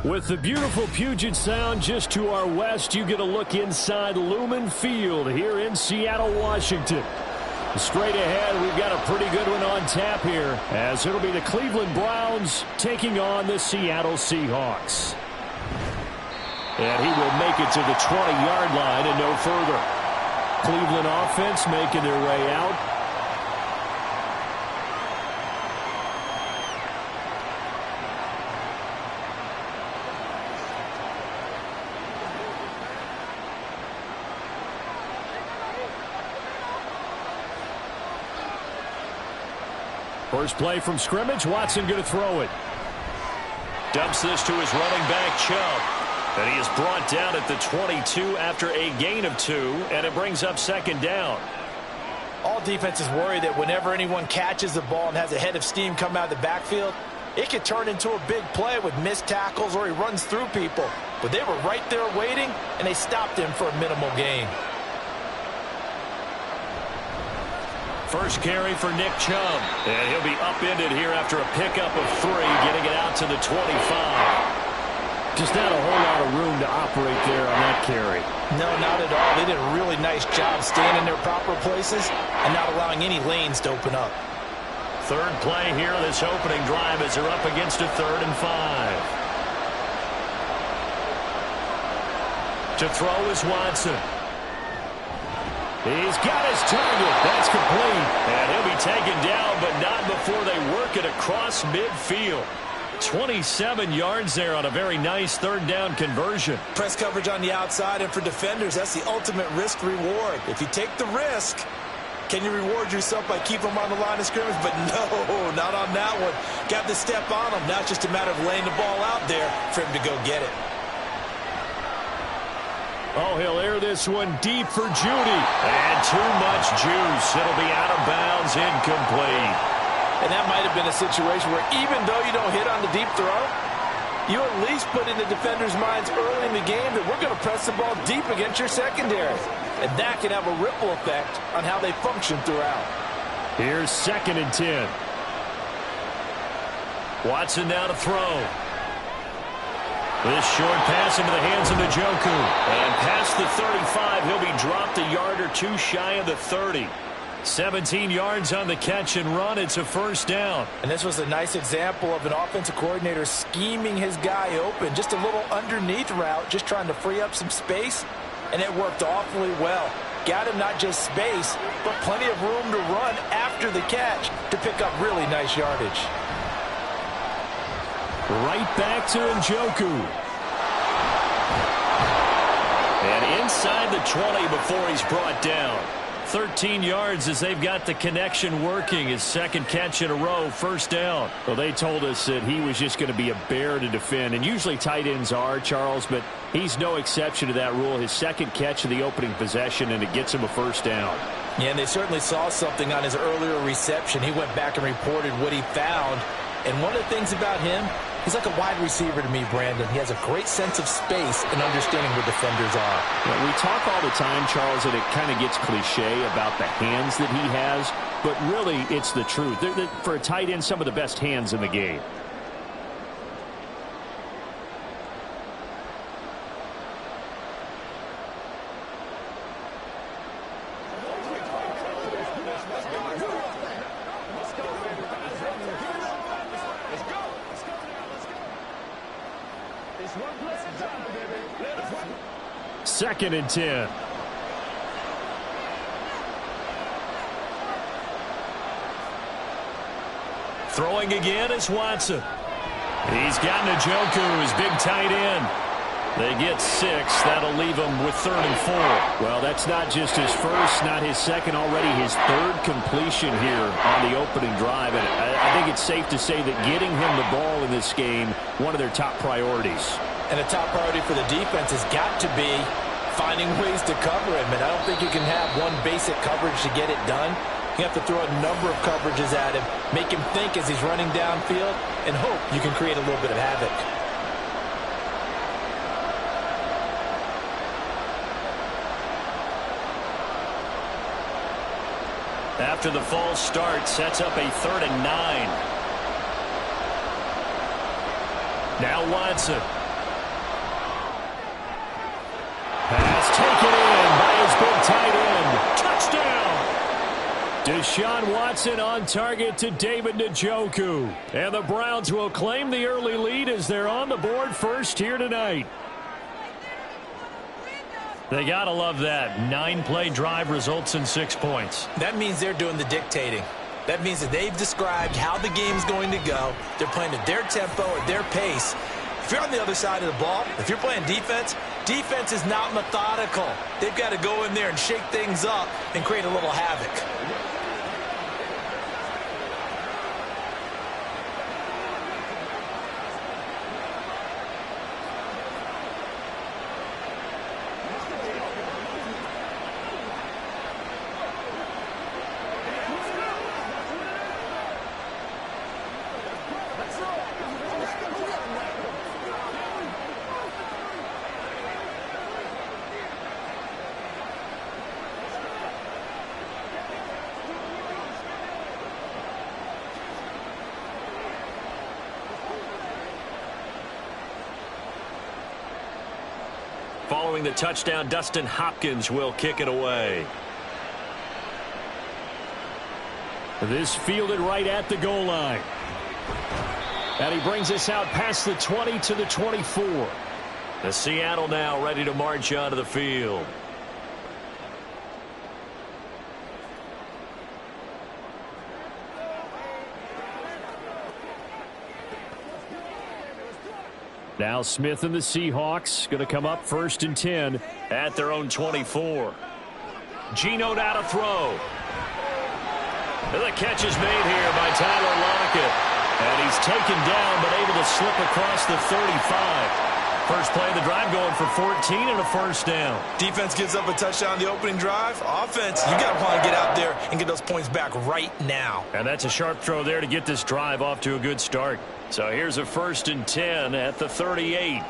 With the beautiful Puget Sound just to our west, you get a look inside Lumen Field here in Seattle, Washington. Straight ahead, we've got a pretty good one on tap here, as it'll be the Cleveland Browns taking on the Seattle Seahawks. And he will make it to the 20-yard line and no further. Cleveland offense making their way out. First play from scrimmage, Watson going to throw it. Dumps this to his running back, Chubb. And he is brought down at the 22 after a gain of 2, and it brings up second down. All defenses worry that whenever anyone catches the ball and has a head of steam come out of the backfield, it could turn into a big play with missed tackles or he runs through people. But they were right there waiting, and they stopped him for a minimal gain. First carry for Nick Chubb. And he'll be upended here after a pickup of 3, getting it out to the 25. Just not a whole lot of room to operate there on that carry. No, not at all. They did a really nice job staying in their proper places and not allowing any lanes to open up. Third play here, this opening drive as they're up against a 3rd and 5. To throw is Watson. He's got his target. That's complete. And he'll be taken down, but not before they work it across midfield. 27 yards there on a very nice 3rd down conversion. Press coverage on the outside, and for defenders, that's the ultimate risk-reward. If you take the risk, can you reward yourself by keeping them on the line of scrimmage? But no, not on that one. Got to step on them. Now it's just a matter of laying the ball out there for him to go get it. Oh, he'll air this one deep for Judy. And too much juice. It'll be out of bounds, incomplete. And that might have been a situation where even though you don't hit on the deep throw, you at least put in the defenders' minds early in the game that we're going to press the ball deep against your secondary. And that can have a ripple effect on how they function throughout. Here's 2nd and 10. Watson now to throw. This short pass into the hands of Njoku. And past the 35, he'll be dropped a yard or 2 shy of the 30. 17 yards on the catch and run. It's a first down. And this was a nice example of an offensive coordinator scheming his guy open. Just a little underneath route, just trying to free up some space. And it worked awfully well. Got him not just space, but plenty of room to run after the catch to pick up really nice yardage. Right back to Njoku. And inside the 20 before he's brought down. 13 yards as they've got the connection working. His 2nd catch in a row, first down. Well, they told us that he was just going to be a bear to defend. And usually tight ends are, Charles, but he's no exception to that rule. His 2nd catch of the opening possession, and it gets him a first down. Yeah, and they certainly saw something on his earlier reception. He went back and reported what he found. And one of the things about him, he's like a wide receiver to me, Brandon. He has a great sense of space and understanding where defenders are. Yeah, we talk all the time, Charles, that it kind of gets cliche about the hands that he has, but really it's the truth. They're, for a tight end, some of the best hands in the game. Second and 10. Throwing again is Watson. He's got Njoku, his big tight end. They get 6. That'll leave him with 3rd and 4. Well, that's not just his first, not his second, already his 3rd completion here on the opening drive. And I think it's safe to say that getting him the ball in this game, one of their top priorities. And a top priority for the defense has got to be finding ways to cover him. And I don't think you can have one basic coverage to get it done. You have to throw a number of coverages at him, make him think as he's running downfield, and hope you can create a little bit of havoc. After the false start, sets up a 3rd and 9. Now Watson. Deshaun Watson on target to David Njoku. And the Browns will claim the early lead as they're on the board first here tonight. They got to love that. 9-play drive results in 6 points. That means they're doing the dictating. That means that they've described how the game's going to go. They're playing at their tempo, at their pace. If you're on the other side of the ball, if you're playing defense, defense is not methodical. They've got to go in there and shake things up and create a little havoc. Following the touchdown, Dustin Hopkins will kick it away. This fielded right at the goal line. And he brings us out past the 20 to the 24. The Seattle now ready to march onto the field. Now Smith and the Seahawks going to come up 1st and 10 at their own 24. Geno now to throw. And the catch is made here by Tyler Lockett. And he's taken down but able to slip across the 35. First play of the drive going for 14 and a first down. Defense gives up a touchdown the opening drive. Offense, you got to want to get out there and get those points back right now. And that's a sharp throw there to get this drive off to a good start. So here's a 1st and 10 at the 38.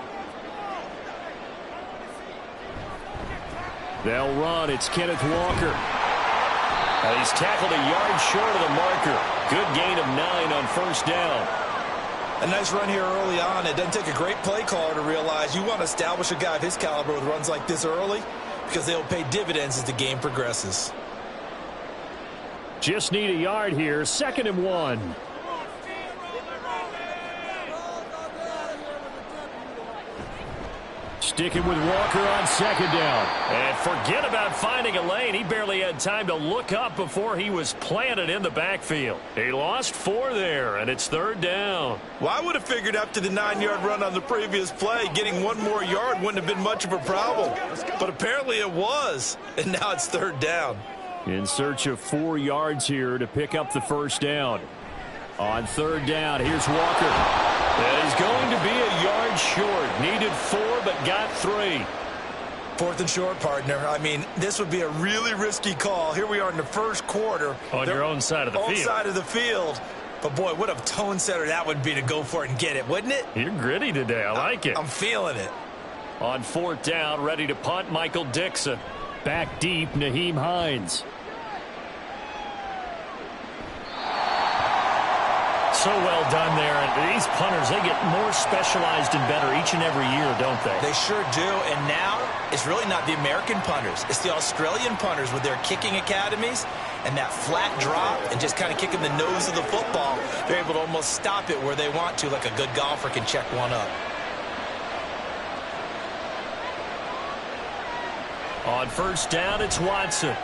They'll run. It's Kenneth Walker. And he's tackled a yard short of the marker. Good gain of 9 on first down. A nice run here early on. It doesn't take a great play caller to realize you want to establish a guy of his caliber with runs like this early because they'll pay dividends as the game progresses. Just need a yard here. 2nd and 1. Sticking with Walker on 2nd down. And forget about finding a lane. He barely had time to look up before he was planted in the backfield. He lost 4 there, and it's 3rd down. Well, I would have figured after the 9-yard run on the previous play, getting 1 more yard wouldn't have been much of a problem. But apparently it was, and now it's 3rd down. In search of 4 yards here to pick up the first down. On 3rd down, here's Walker. That is going to be a yard short. Needed 4, but got 3. 4th and short, partner. I mean, this would be a really risky call. Here we are in the first quarter. On your own side of the field. Own side of the field. But, boy, what a tone setter that would be to go for it and get it, wouldn't it? You're gritty today. I like it. I'm feeling it. On 4th down, ready to punt, Michael Dixon. Back deep, Nyheim Hines. So well done there. And these punters, they get more specialized and better each and every year, don't they? They sure do. And now it's really not the American punters. It's the Australian punters with their kicking academies and that flat drop and just kind of kicking the nose of the football. They're able to almost stop it where they want to, like a good golfer can check one up. On 1st down, it's Watson.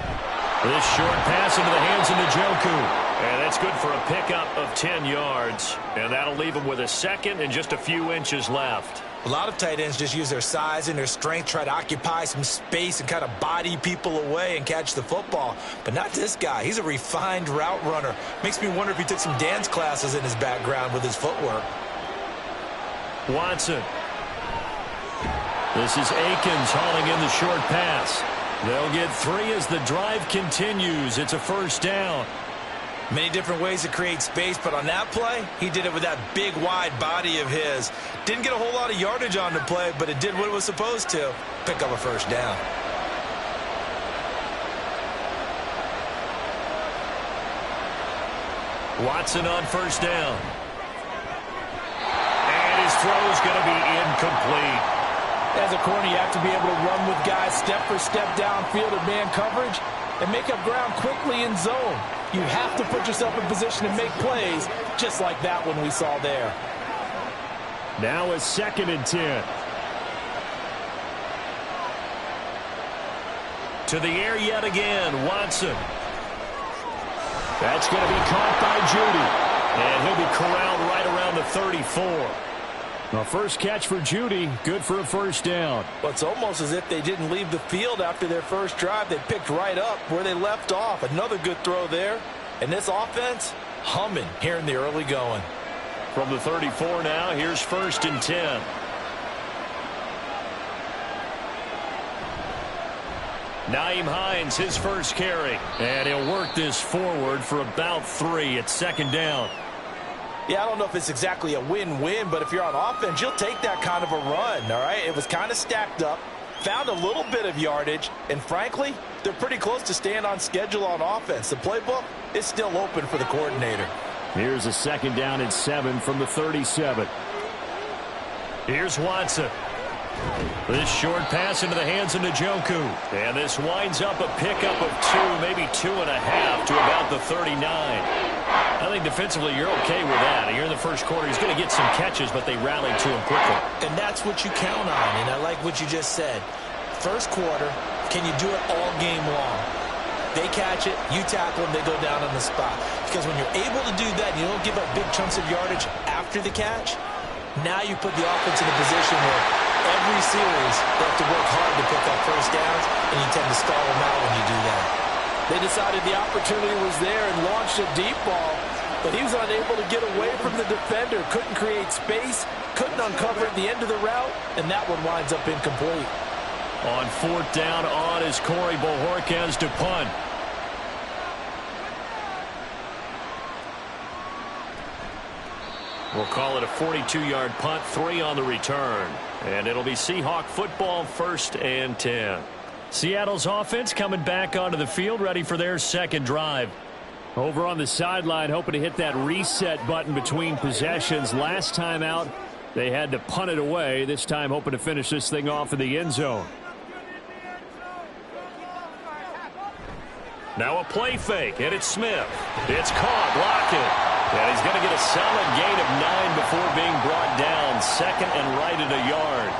This short pass into the hands of Njoku. And that's good for a pickup of 10 yards. And that'll leave him with a 2nd and just a few inches left. A lot of tight ends just use their size and their strength, try to occupy some space and kind of body people away and catch the football. But not this guy. He's a refined route runner. Makes me wonder if he took some dance classes in his background with his footwork. Watson. This is Akins hauling in the short pass. They'll get 3 as the drive continues. It's a first down. Many different ways to create space, but on that play, he did it with that big, wide body of his. Didn't get a whole lot of yardage on the play, but it did what it was supposed to. Pick up a first down. Watson on first down. And his throw is going to be incomplete. As a corner, you have to be able to run with guys step for step downfield in man coverage and make up ground quickly in zone. You have to put yourself in position to make plays, just like that one we saw there. Now a 2nd and 10. To the air yet again, Watson. That's going to be caught by Judy. And he'll be corralled right around the 34. The first catch for Judy, good for a first down. Well, it's almost as if they didn't leave the field after their first drive. They picked right up where they left off. Another good throw there. And this offense, humming here in the early going. From the 34 now, here's 1st and 10. Nyheim Hines, his first carry. And he'll work this forward for about 3 at 2nd down. Yeah, I don't know if it's exactly a win-win, but if you're on offense, you'll take that kind of a run, all right? It was kind of stacked up, found a little bit of yardage, and frankly, they're pretty close to staying on schedule on offense. The playbook is still open for the coordinator. Here's a 2nd down and 7 from the 37. Here's Watson. This short pass into the hands of Njoku. And this winds up a pickup of 2, maybe 2.5 to about the 39. I think defensively you're okay with that. Here in the first quarter, he's going to get some catches, but they rallied to him quickly. And that's what you count on, and I like what you just said. First quarter, can you do it all game long? They catch it, you tackle them, they go down on the spot. Because when you're able to do that, you don't give up big chunks of yardage after the catch, now you put the offense in a position where every series they have to work hard to pick up first downs, and you tend to stall them out when you do that. They decided the opportunity was there and launched a deep ball, but he was unable to get away from the defender, couldn't create space, couldn't uncover at the end of the route, and that one winds up incomplete. On 4th down on is Corey Bojorquez to punt. We'll call it a 42-yard punt, 3 on the return. And it'll be Seahawk football, 1st and 10. Seattle's offense coming back onto the field, ready for their 2nd drive. Over on the sideline, hoping to hit that reset button between possessions. Last time out, they had to punt it away. This time, hoping to finish this thing off in the end zone. Now a play fake, and it's Smith. It's caught, Lockett. And he's going to get a solid gain of 9 before being brought down. 2nd and right at a yard.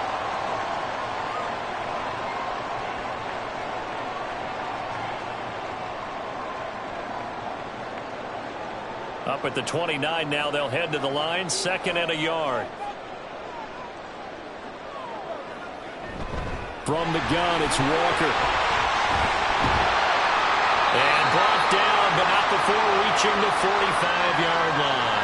Up at the 29 now, they'll head to the line. 2nd and a yard. From the gun, it's Walker. And brought down, but not before reaching the 45-yard line.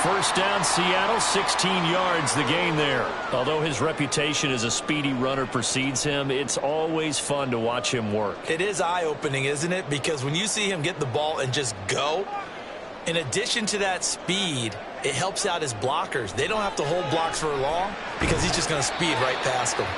First down, Seattle, 16 yards the gain there. Although his reputation as a speedy runner precedes him, it's always fun to watch him work. It is eye-opening, isn't it? Because when you see him get the ball and just go, in addition to that speed, it helps out his blockers. They don't have to hold blocks for long because he's just going to speed right past them.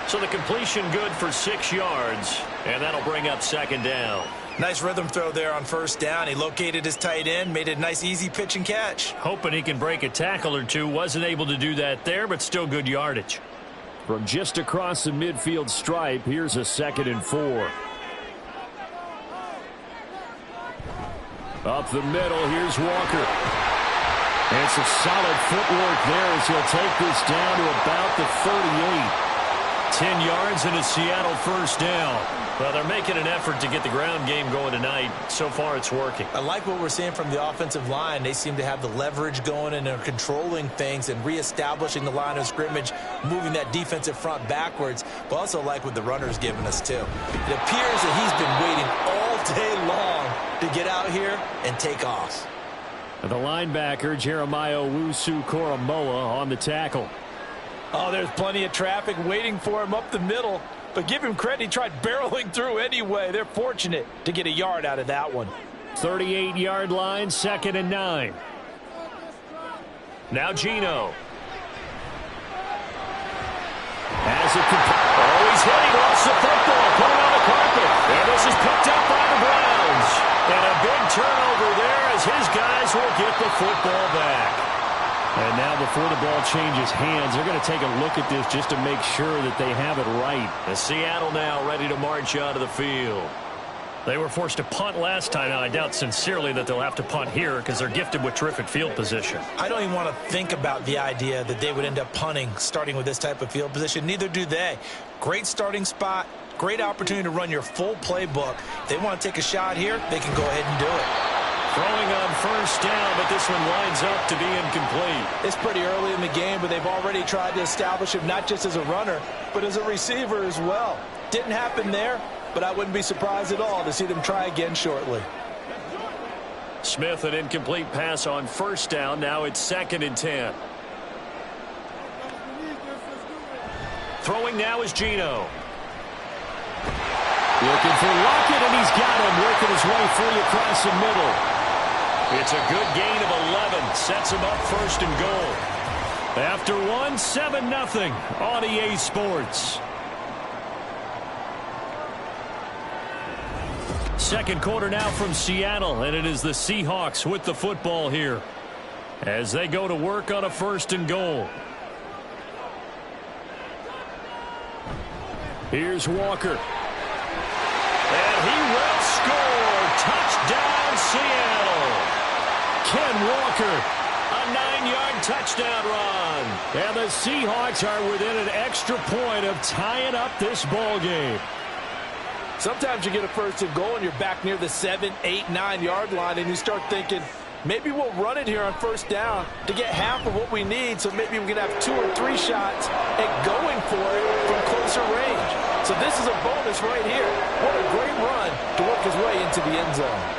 So the completion good for 6 yards, and that'll bring up 2nd down. Nice rhythm throw there on 1st down. He located his tight end, made it a nice, easy pitch and catch. Hoping he can break a tackle or two. Wasn't able to do that there, but still good yardage. From just across the midfield stripe, here's a 2nd and 4. Up the middle, here's Walker. And some solid footwork there as he'll take this down to about the 38. 10 yards and a Seattle first down. Well, they're making an effort to get the ground game going tonight. So far, it's working. I like what we're seeing from the offensive line. They seem to have the leverage going and are controlling things and reestablishing the line of scrimmage, moving that defensive front backwards, but also like what the runner's giving us, too. It appears that he's been waiting all day long to get out here and take off. The linebacker, Jeremiah Owusu-Koramoah, on the tackle. Oh, there's plenty of traffic waiting for him up the middle. But give him credit, he tried barreling through anyway. They're fortunate to get a yard out of that one. 38-yard line, 2nd and 9. Now Geno. As it he's hit, he lost the football, put it on the carpet. And this is picked up by the Browns. And a big turnover there as his guys will get the football back. And now before the ball changes hands, they're going to take a look at this just to make sure that they have it right. And Seattle now ready to march out of the field. They were forced to punt last time. Now, I doubt sincerely that they'll have to punt here because they're gifted with terrific field position. I don't even want to think about the idea that they would end up punting starting with this type of field position. Neither do they. Great starting spot, great opportunity to run your full playbook. If they want to take a shot here, they can go ahead and do it. Throwing on first down, but this one lines up to be incomplete. It's pretty early in the game, but they've already tried to establish him not just as a runner, but as a receiver as well. Didn't happen there, but I wouldn't be surprised at all to see them try again shortly. Smith, an incomplete pass on first down. Now it's 2nd and 10. Throwing now is Geno. Looking for Lockett, and he's got him, working his way free across the middle. It's a good gain of 11. Sets him up 1st and goal. After one, 7-0 on EA Sports. Second quarter now from Seattle, and it is the Seahawks with the football here as they go to work on a 1st and goal. Here's Walker. And he will score. Touchdown, Seattle. Ken Walker, a 9-yard touchdown run. And the Seahawks are within an extra point of tying up this ball game. Sometimes you get a 1st and goal and you're back near the 7, 8, 9-yard line, and you start thinking, maybe we'll run it here on 1st down to get half of what we need, so maybe we can have 2 or 3 shots at going for it from closer range. So this is a bonus right here. What a great run to work his way into the end zone.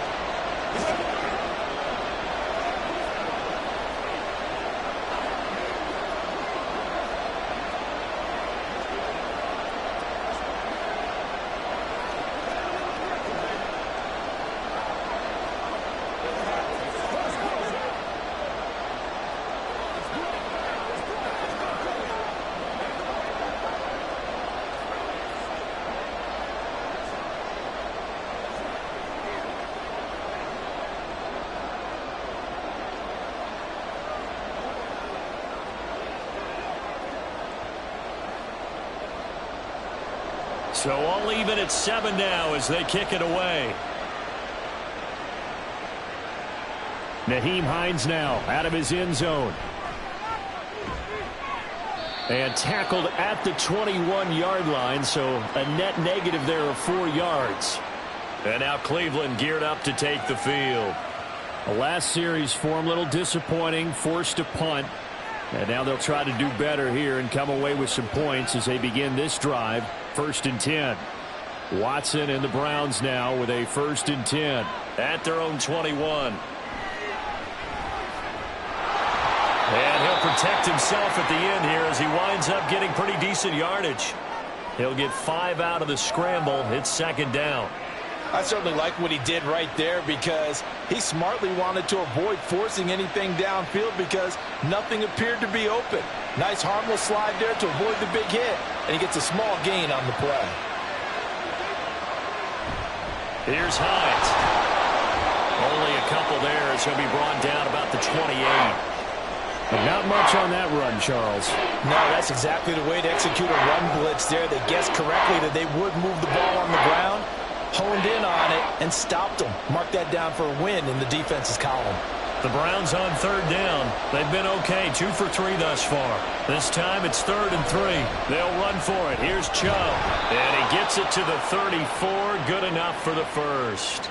So all even at 7 now as they kick it away. Nyheim Hines now out of his end zone. And tackled at the 21-yard line, so a net negative there of 4 yards. And now Cleveland geared up to take the field. The last series for him, a little disappointing, forced to punt. And now they'll try to do better here and come away with some points as they begin this drive. 1st and 10. Watson and the Browns now with a 1st and 10 at their own 21. And he'll protect himself at the end here as he winds up getting pretty decent yardage. He'll get 5 out of the scramble. It's 2nd down. I certainly like what he did right there because he smartly wanted to avoid forcing anything downfield because nothing appeared to be open. Nice harmless slide there to avoid the big hit, and he gets a small gain on the play. Here's Hines. Only a couple there as he'll be brought down about the 28. But not much on that run, Charles. No, that's exactly the way to execute a run blitz there. They guessed correctly that they would move the ball on the ground, honed in on it, and stopped them. Mark that down for a win in the defense's column. The Browns on 3rd down. They've been okay, 2 for 3 thus far. This time it's 3rd and 3. They'll run for it. Here's Chubb. And he gets it to the 34. Good enough for the 1st.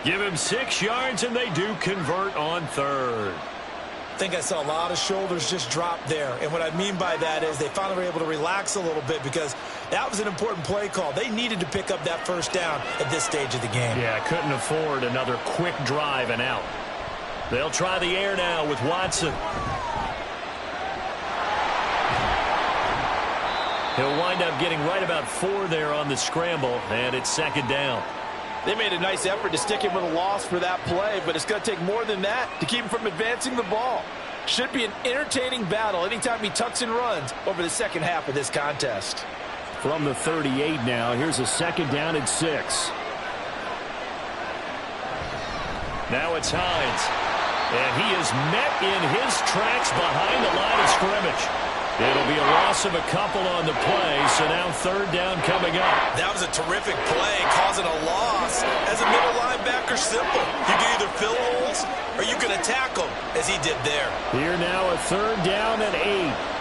Give him 6 yards, and they do convert on 3rd. I think I saw a lot of shoulders just drop there. And what I mean by that is they finally were able to relax a little bit because that was an important play call. They needed to pick up that 1st down at this stage of the game. Yeah, couldn't afford another quick drive and out. They'll try the air now with Watson. He'll wind up getting right about 4 there on the scramble, and it's 2nd down. They made a nice effort to stick him with a loss for that play, but it's going to take more than that to keep him from advancing the ball. Should be an entertaining battle anytime he tucks and runs over the second half of this contest. From the 38 now, here's a 2nd down and 6. Now it's Hines. And he is met in his tracks behind the line of scrimmage. It'll be a loss of a couple on the play, so now third down coming up. That was a terrific play, causing a loss. As a middle linebacker, simple. You can either fill holes or you can attack them, as he did there. Here now a third down and 8.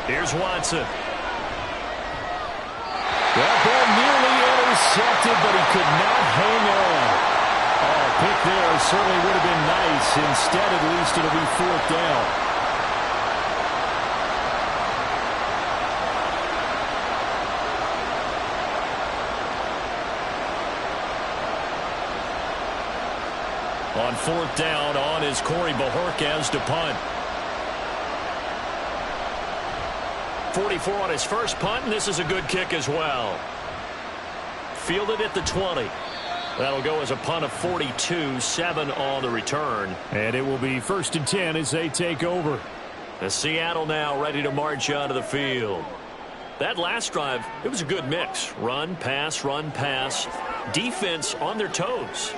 Here's Watson. That ball nearly intercepted, but he could not hang on. Oh, pick there certainly would have been nice. Instead, at least, it'll be fourth down. On fourth down, on is Corey Bajorquez to punt. 44 on his first punt, and this is a good kick as well. Fielded at the 20. That'll go as a punt of 42, 7 on the return. And it will be 1st and 10 as they take over. The Seattle now ready to march onto the field. That last drive, it was a good mix. Run, pass, defense on their toes.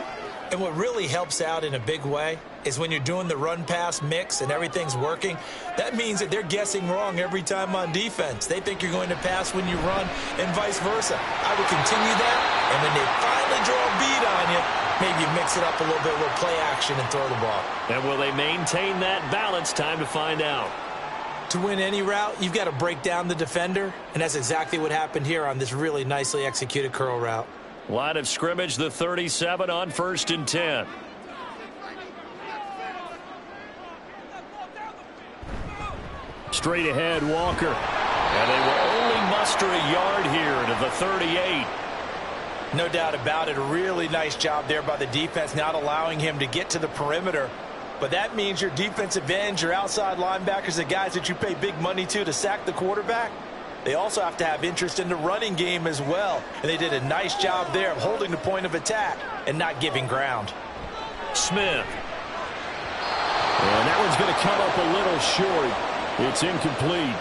And what really helps out in a big way is when you're doing the run-pass mix and everything's working, that means that they're guessing wrong every time on defense. They think you're going to pass when you run and vice versa. I would continue that, and when they finally draw a beat on you, maybe you mix it up a little bit with play action and throw the ball. And will they maintain that balance? Time to find out. To win any route, you've got to break down the defender, and that's exactly what happened here on this really nicely executed curl route. Line of scrimmage, the 37 on 1st and 10. Straight ahead, Walker. And they will only muster a yard here to the 38. No doubt about it. A really nice job there by the defense, not allowing him to get to the perimeter. But that means your defensive ends, your outside linebackers, the guys that you pay big money to sack the quarterback, they also have to have interest in the running game as well. And they did a nice job there of holding the point of attack and not giving ground. Smith. And that one's going to come up a little short. It's incomplete.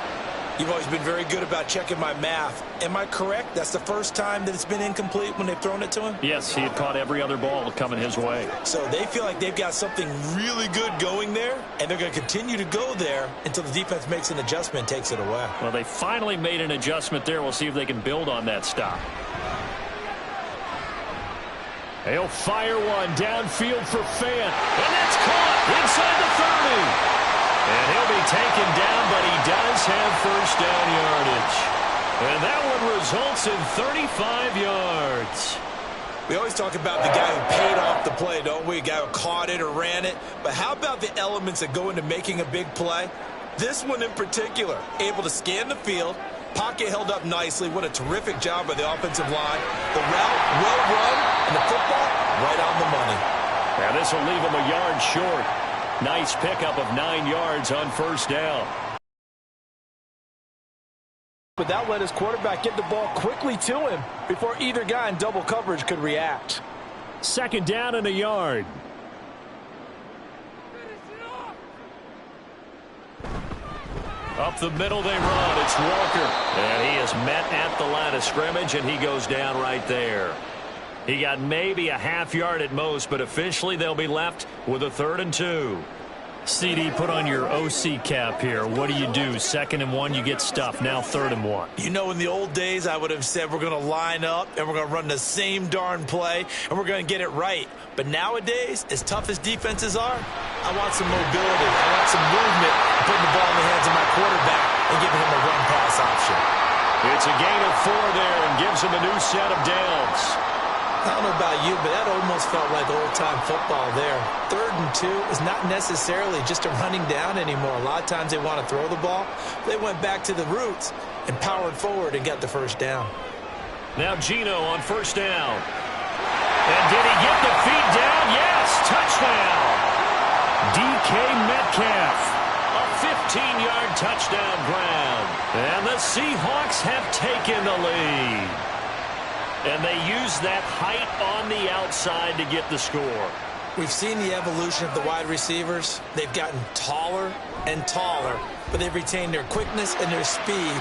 You've always been very good about checking my math. Am I correct? That's the first time that it's been incomplete when they've thrown it to him? Yes, he had caught every other ball coming his way. So they feel like they've got something really good going there, and they're going to continue to go there until the defense makes an adjustment and takes it away. Well, they finally made an adjustment there. We'll see if they can build on that stop. He'll fire one downfield for Fant. And that's caught inside the 30. And he'll be taken down, but he does have first down yardage. And that one results in 35 yards. We always talk about the guy who paid off the play, don't we? A guy who caught it or ran it. But how about the elements that go into making a big play? This one in particular, able to scan the field, pocket held up nicely. What a terrific job by the offensive line. The route well run, and the football right on the money. Now this will leave him a yard short. Nice pickup of 9 yards on first down. But that let his quarterback get the ball quickly to him before either guy in double coverage could react. 2nd down and a yard. Up the middle they run. It's Walker. And he is met at the line of scrimmage, and he goes down right there. He got maybe a half yard at most, but officially they'll be left with a 3rd and 2. CD, put on your OC cap here. What do you do? 2nd and 1, you get stuffed. Now 3rd and 1. You know, in the old days, I would have said we're going to line up and we're going to run the same darn play and we're going to get it right. But nowadays, as tough as defenses are, I want some mobility. I want some movement, putting the ball in the hands of my quarterback and giving him a run-pass option. It's a gain of 4 there and gives him a new set of downs. I don't know about you, but that almost felt like old-time football there. 3rd and 2 is not necessarily just a running down anymore. A lot of times they want to throw the ball. They went back to the roots and powered forward and got the first down. Now Geno on first down. And did he get the feet down? Yes, touchdown. DK Metcalf. A 15-yard touchdown grab. And the Seahawks have taken the lead. And they use that height on the outside to get the score. We've seen the evolution of the wide receivers. They've gotten taller and taller, but they've retained their quickness and their speed.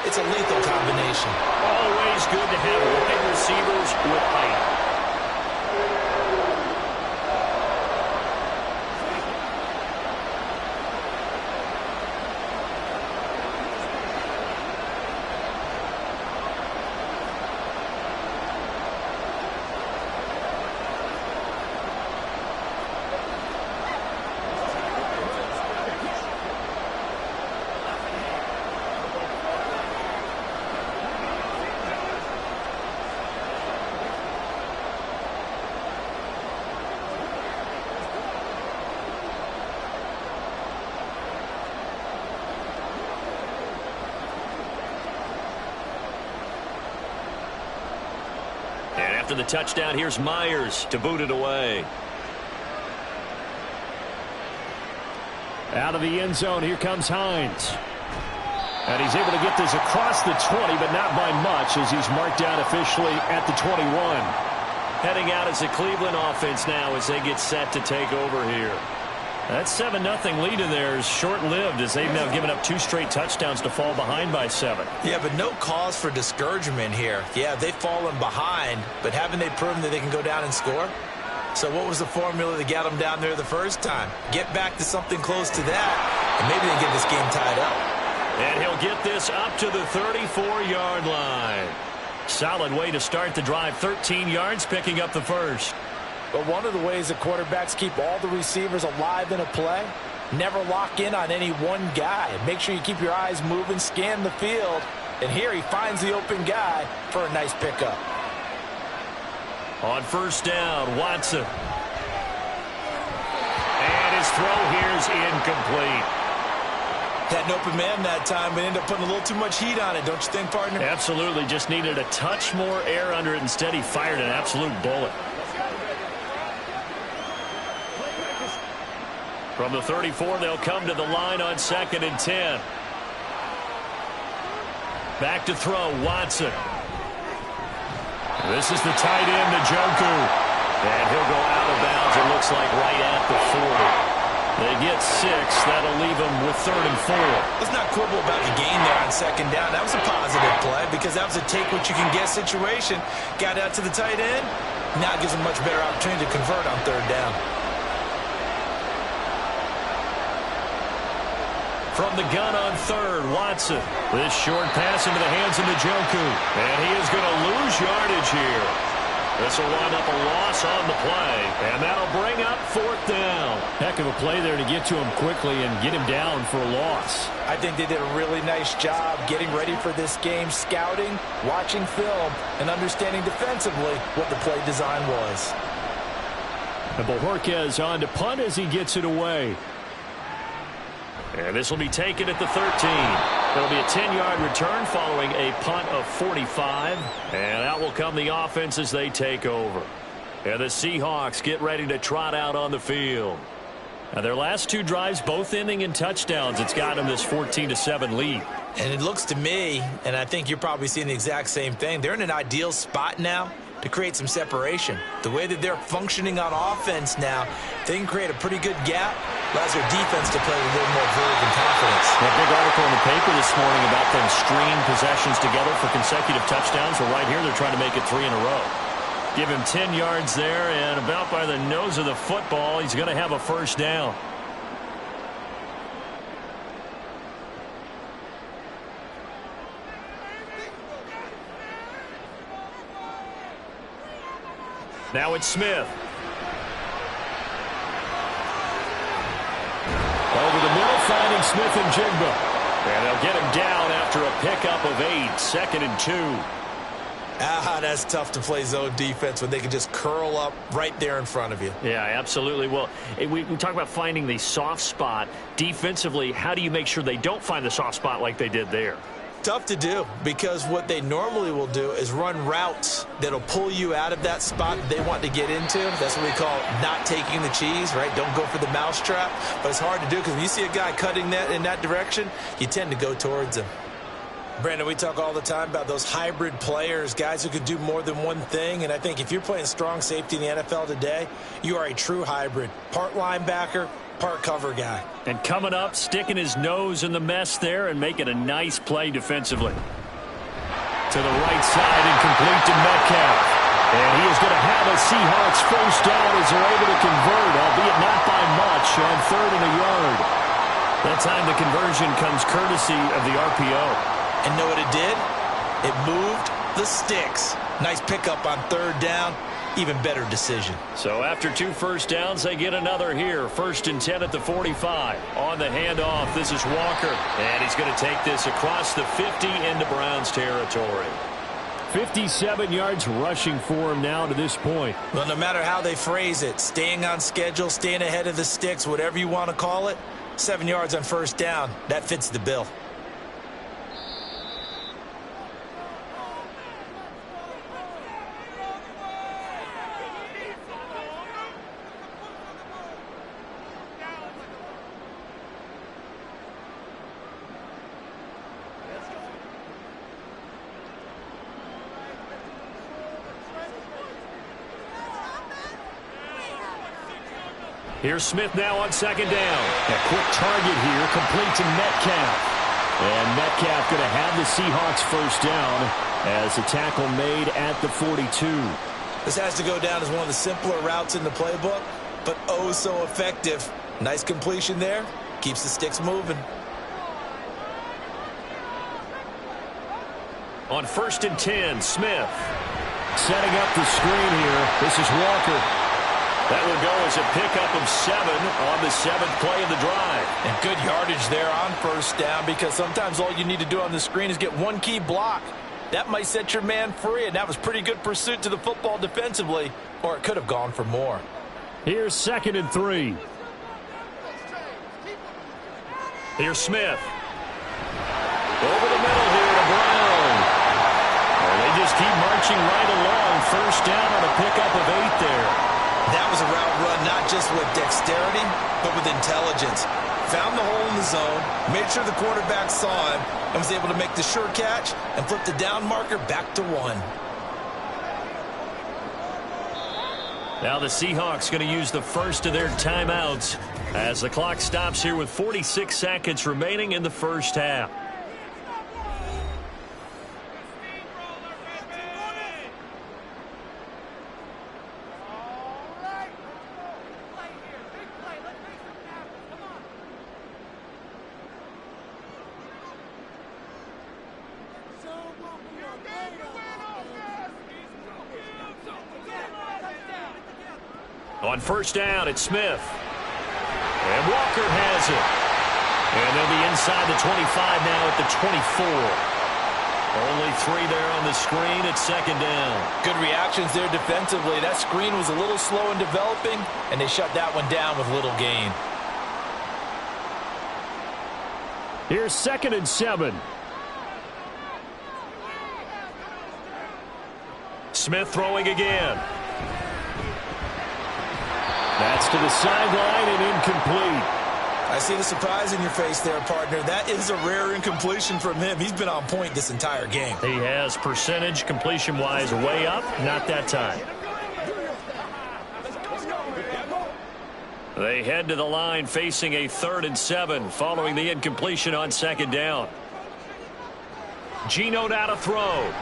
It's a lethal combination. Always good to have wide receivers with height. After the touchdown, here's Myers to boot it away. Out of the end zone, here comes Hines. And he's able to get this across the 20, but not by much as he's marked down officially at the 21. Heading out as the Cleveland offense now as they get set to take over here. That 7-0 lead in there is short-lived as they've now given up 2 straight touchdowns to fall behind by 7. Yeah, but no cause for discouragement here. Yeah, they've fallen behind, but haven't they proven that they can go down and score? So what was the formula that got them down there the first time? Get back to something close to that, and maybe they get this game tied up. And he'll get this up to the 34-yard line. Solid way to start the drive. 13 yards, picking up the first. But one of the ways that quarterbacks keep all the receivers alive in a play, never lock in on any one guy. Make sure you keep your eyes moving, scan the field. And here he finds the open guy for a nice pickup. On first down, Watson. And his throw here is incomplete. Had an open man that time, but ended up putting a little too much heat on it, don't you think, partner? Absolutely. Just needed a touch more air under it. Instead, he fired an absolute bullet. From the 34, they'll come to the line on 2nd and 10. Back to throw, Watson. This is the tight end, Njoku. And he'll go out of bounds, it looks like right at the 40. They get 6. That'll leave them with 3rd and 4. Let's not quibble about the gain there on 2nd down. That was a positive play because that was a take-what-you-can-get situation. Got out to the tight end. Now it gives them much better opportunity to convert on 3rd down. From the gun on 3rd, Watson. This short pass into the hands of Njoku. And he is going to lose yardage here. This will wind up a loss on the play. And that'll bring up 4th down. Heck of a play there to get to him quickly and get him down for a loss. I think they did a really nice job getting ready for this game, scouting, watching film, and understanding defensively what the play design was. And Bojorquez on to punt as he gets it away. And this will be taken at the 13. It'll be a 10-yard return following a punt of 45. And out will come the offense as they take over. And the Seahawks get ready to trot out on the field. Now their last 2 drives both ending in touchdowns. It's got them this 14-7 lead. And it looks to me, and I think you're probably seeing the exact same thing, they're in an ideal spot now to create some separation. The way that they're functioning on offense now, they can create a pretty good gap. Allows their defense to play with a little more verve and confidence. A big article in the paper this morning about them stringing possessions together for consecutive touchdowns. Well, right here they're trying to make it 3 in a row. Give him 10 yards there, and about by the nose of the football, he's going to have a first down. Now it's Smith. Over the middle, finding Smith and Jigba. And they'll get him down after a pickup of 8, 2nd and 2. That's tough to play zone defense when they can just curl up right there in front of you. Yeah, absolutely. Well, we talk about finding the soft spot. Defensively, how do you make sure they don't find the soft spot like they did there? Tough to do because what they normally will do is run routes that'll pull you out of that spot they want to get into. That's what we call not taking the cheese, right? Don't go for the mousetrap. But it's hard to do because when you see a guy cutting that in that direction, you tend to go towards him. Brandon, we talk all the time about those hybrid players, guys who could do more than one thing. And I think if you're playing strong safety in the NFL today, you are a true hybrid. Part linebacker, part cover guy. And coming up, sticking his nose in the mess there and making a nice play defensively. To the right side and complete to Metcalf. And he is going to have a Seahawks first down as they're able to convert, albeit not by much, on 3rd and a yard. That time the conversion comes courtesy of the RPO. And know what it did? It moved the sticks. Nice pickup on 3rd down. Even better decision. So after 2 first downs, they get another here. 1st and 10 at the 45. On the handoff, this is Walker. And he's going to take this across the 50 into Browns territory. 57 yards rushing for him now to this point. Well, no matter how they phrase it, staying on schedule, staying ahead of the sticks, whatever you want to call it, 7 yards on 1st down, that fits the bill. Here's Smith now on second down. A quick target here, complete to Metcalf. And Metcalf going to have the Seahawks first down as a tackle made at the 42. This has to go down as one of the simpler routes in the playbook, but oh so effective. Nice completion there. Keeps the sticks moving. On 1st and 10, Smith. Setting up the screen here. This is Walker. That will go as a pickup of 7 on the 7th play of the drive. And good yardage there on first down, because sometimes all you need to do on the screen is get one key block. That might set your man free, and that was pretty good pursuit to the football defensively, or it could have gone for more. Here's 2nd and 3. Here's Smith. Over the middle here to Brown. And they just keep marching right along. First down on a pickup of 8 there. That was a route run not just with dexterity, but with intelligence. Found the hole in the zone, made sure the quarterback saw him, and was able to make the sure catch and flip the down marker back to 1. Now the Seahawks going to use the first of their timeouts as the clock stops here with 46 seconds remaining in the first half. On first down, it's Smith. And Walker has it. And they'll be inside the 25 now at the 24. Only 3 there on the screen at second down. Good reactions there defensively. That screen was a little slow in developing, and they shut that one down with little gain. Here's 2nd and 7. Smith throwing again. That's to the sideline and incomplete. I see the surprise in your face there, partner. That is a rare incompletion from him. He's been on point this entire game. He has percentage completion-wise way up. Not that time. They head to the line facing a 3rd and 7 following the incompletion on second down. Geno now to throw. And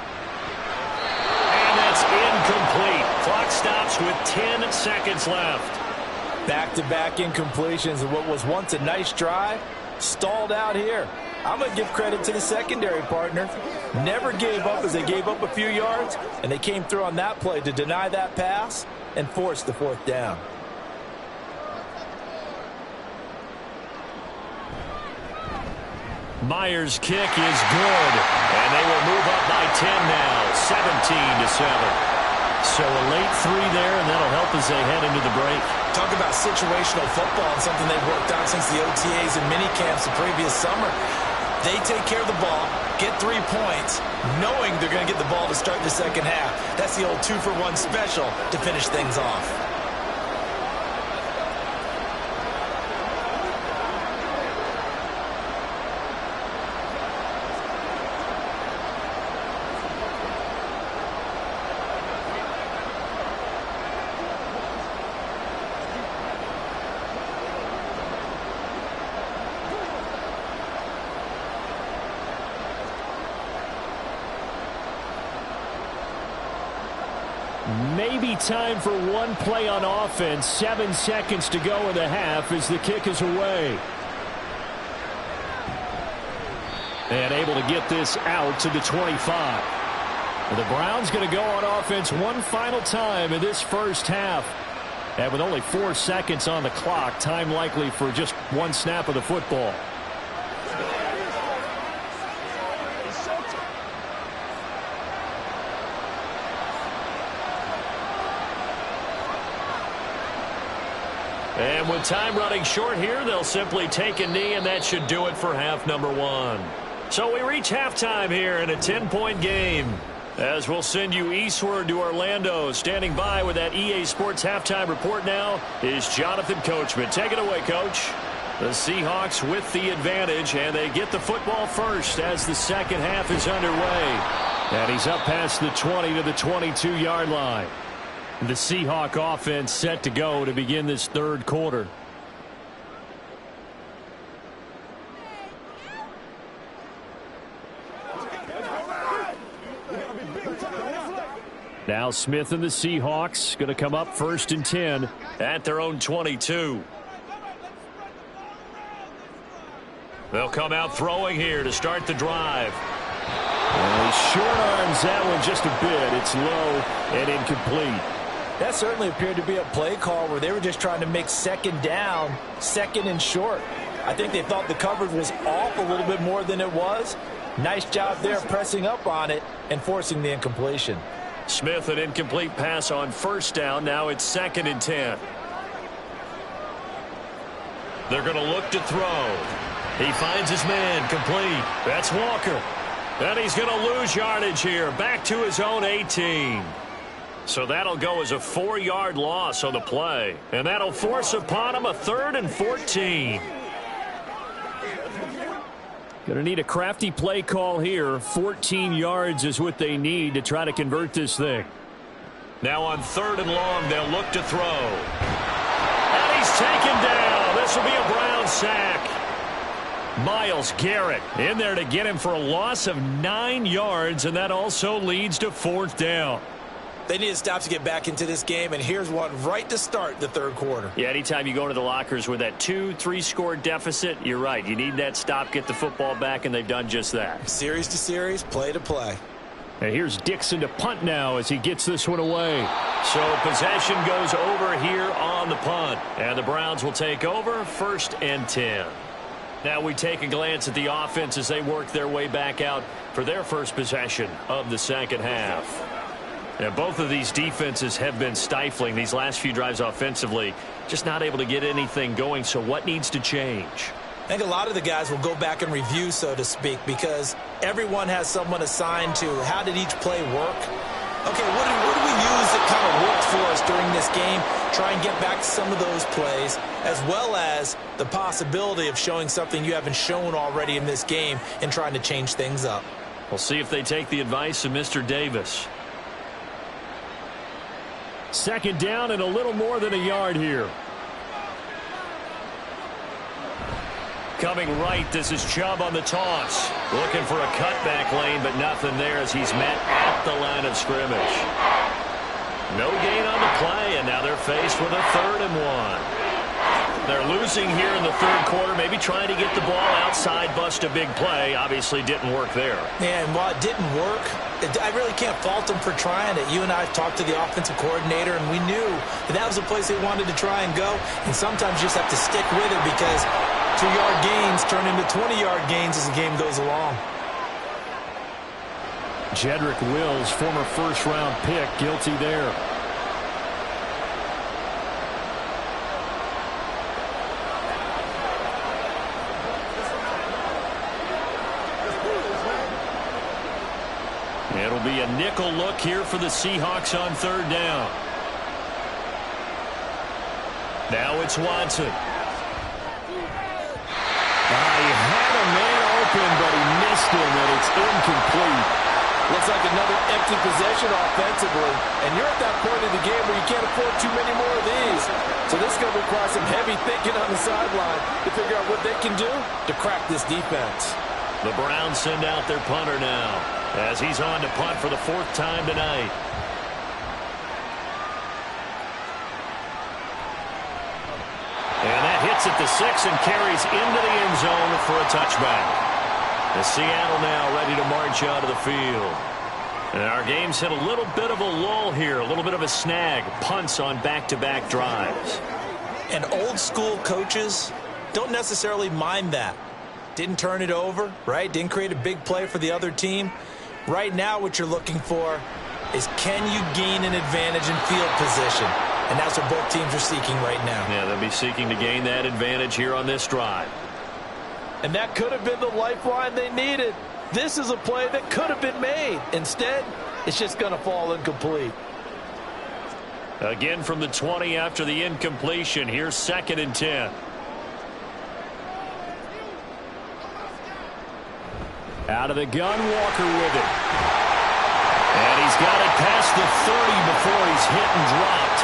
that's incomplete. Clock stops with 10 seconds left. Back-to-back incompletions of what was once a nice drive, stalled out here. I'm going to give credit to the secondary, partner. Never gave up as they gave up a few yards, and they came through on that play to deny that pass and force the 4th down. Myers' kick is good, and they will move up by 10 now, 17-7. So a late 3 there, and that'll help as they head into the break. Talk about situational football and something they've worked on since the OTAs and mini camps the previous summer. They take care of the ball, get 3 points, knowing they're going to get the ball to start the second half. That's the old 2-for-1 special to finish things off. Maybe time for one play on offense. 7 seconds to go in the half as the kick is away. And able to get this out to the 25. The Browns going to go on offense one final time in this first half. And with only 4 seconds on the clock, time likely for just one snap of the football. And with time running short here, they'll simply take a knee, and that should do it for half number 1. So we reach halftime here in a 10-point game. As we'll send you eastward to Orlando. Standing by with that EA Sports halftime report now is Jonathan Coachman. Take it away, Coach. The Seahawks with the advantage, and they get the football first as the second half is underway. And he's up past the 20 to the 22-yard line. The Seahawk offense set to go to begin this third quarter. Now Smith and the Seahawks going to come up 1st and 10 at their own 22. They'll come out throwing here to start the drive. And he short arms that one just a bit. It's low and incomplete. That certainly appeared to be a play call where they were just trying to make second down, second and short. I think they thought the coverage was off a little bit more than it was. Nice job there pressing up on it and forcing the incompletion. Smith, an incomplete pass on 1st down. Now it's 2nd and 10. They're going to look to throw. He finds his man, complete. That's Walker. And he's going to lose yardage here. Back to his own 18. So that'll go as a 4-yard loss on the play. And that'll force upon him a 3rd and 14. Going to need a crafty play call here. 14 yards is what they need to try to convert this thing. Now on 3rd and long, they'll look to throw. And he's taken down. This will be a Brown sack. Myles Garrett in there to get him for a loss of 9 yards, and that also leads to 4th down. They need to stop to get back into this game, and here's one right to start the third quarter. Yeah, anytime you go into the lockers with that 2-3 score deficit, you're right. You need that stop, get the football back, and they've done just that. Series to series, play to play. And here's Dixon to punt now as he gets this one away. So possession goes over here on the punt, and the Browns will take over 1st and 10. Now we take a glance at the offense as they work their way back out for their first possession of the second half. And both of these defenses have been stifling these last few drives offensively, just not able to get anything going. So what needs to change? I think a lot of the guys will go back and review, so to speak, because everyone has someone assigned to how did each play work. Okay, what do we use that kind of worked for us during this game? Try and get back to some of those plays, as well as the possibility of showing something you haven't shown already in this game and trying to change things up. We'll see if they take the advice of Mr. Davis. 2nd down and a little more than a yard here. Coming right, this is Chubb on the toss. Looking for a cutback lane, but nothing there as he's met at the line of scrimmage. No gain on the play, and now they're faced with a 3rd and 1. They're losing here in the third quarter, maybe trying to get the ball outside, bust a big play. Obviously didn't work there. Yeah, and while it didn't work, I really can't fault them for trying it. You and I talked to the offensive coordinator, and we knew that was a place they wanted to try and go. And sometimes you just have to stick with it because 2-yard gains turn into 20-yard gains as the game goes along. Jedrick Wills, former first-round pick, guilty there. It'll be a nickel look here for the Seahawks on 3rd down. Now it's Watson. He had a man open, but he missed him, and it's incomplete. Looks like another empty possession offensively, and you're at that point in the game where you can't afford too many more of these. So this is going to require some heavy thinking on the sideline to figure out what they can do to crack this defense. The Browns send out their punter now as he's on to punt for the 4th time tonight. And that hits at the 6 and carries into the end zone for a touchback. The Seattle now ready to march out of the field. And our game's hit a little bit of a lull here, a little bit of a snag, punts on back-to-back drives. And old school coaches don't necessarily mind that. Didn't turn it over, right? Didn't create a big play for the other team. Right now what you're looking for is can you gain an advantage in field position? And that's what both teams are seeking right now. Yeah, they'll be seeking to gain that advantage here on this drive. And that could have been the lifeline they needed. This is a play that could have been made. Instead, it's just going to fall incomplete. Again from the 20 after the incompletion. Here's 2nd and 10. Out of the gun, Walker with it. And he's got it past the 30 before he's hit and dropped.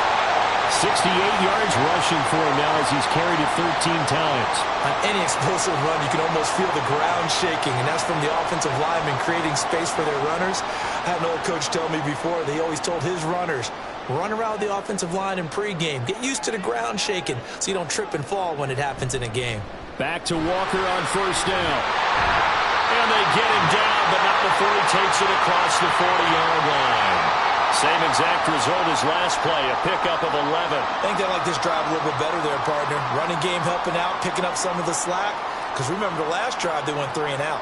68 yards rushing for him now as he's carried it 13 times. On any explosive run, you can almost feel the ground shaking, and that's from the offensive linemen creating space for their runners. I had an old coach tell me before that he always told his runners, run around the offensive line in pregame. Get used to the ground shaking so you don't trip and fall when it happens in a game. Back to Walker on first down. And they get him down, but not before he takes it across the 40-yard line. Same exact result as last play, a pickup of 11. I think they like this drive a little bit better there, partner. Running game helping out, picking up some of the slack. Because remember the last drive, they went 3 and out.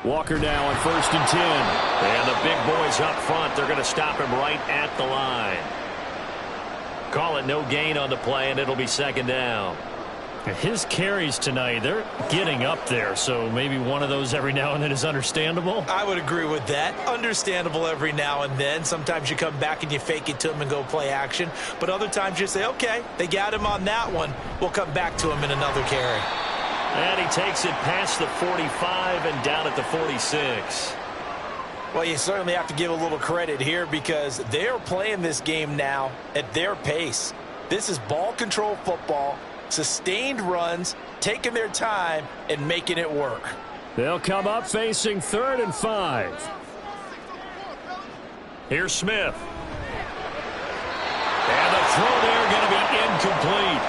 Walker now on first and 10. And the big boys up front, they're going to stop him right at the line. Call it no gain on the play, and it'll be second down. His carries tonight, they're getting up there, so maybe one of those every now and then is understandable. I would agree with that. Understandable every now and then. Sometimes you come back and you fake it to him and go play action. But other times you say, okay, they got him on that one. We'll come back to him in another carry. And he takes it past the 45 and down at the 46. Well, you certainly have to give a little credit here because they're playing this game now at their pace. This is ball control football. Sustained runs, taking their time, and making it work. They'll come up facing 3rd and 5. Here's Smith. And the throw there going to be incomplete.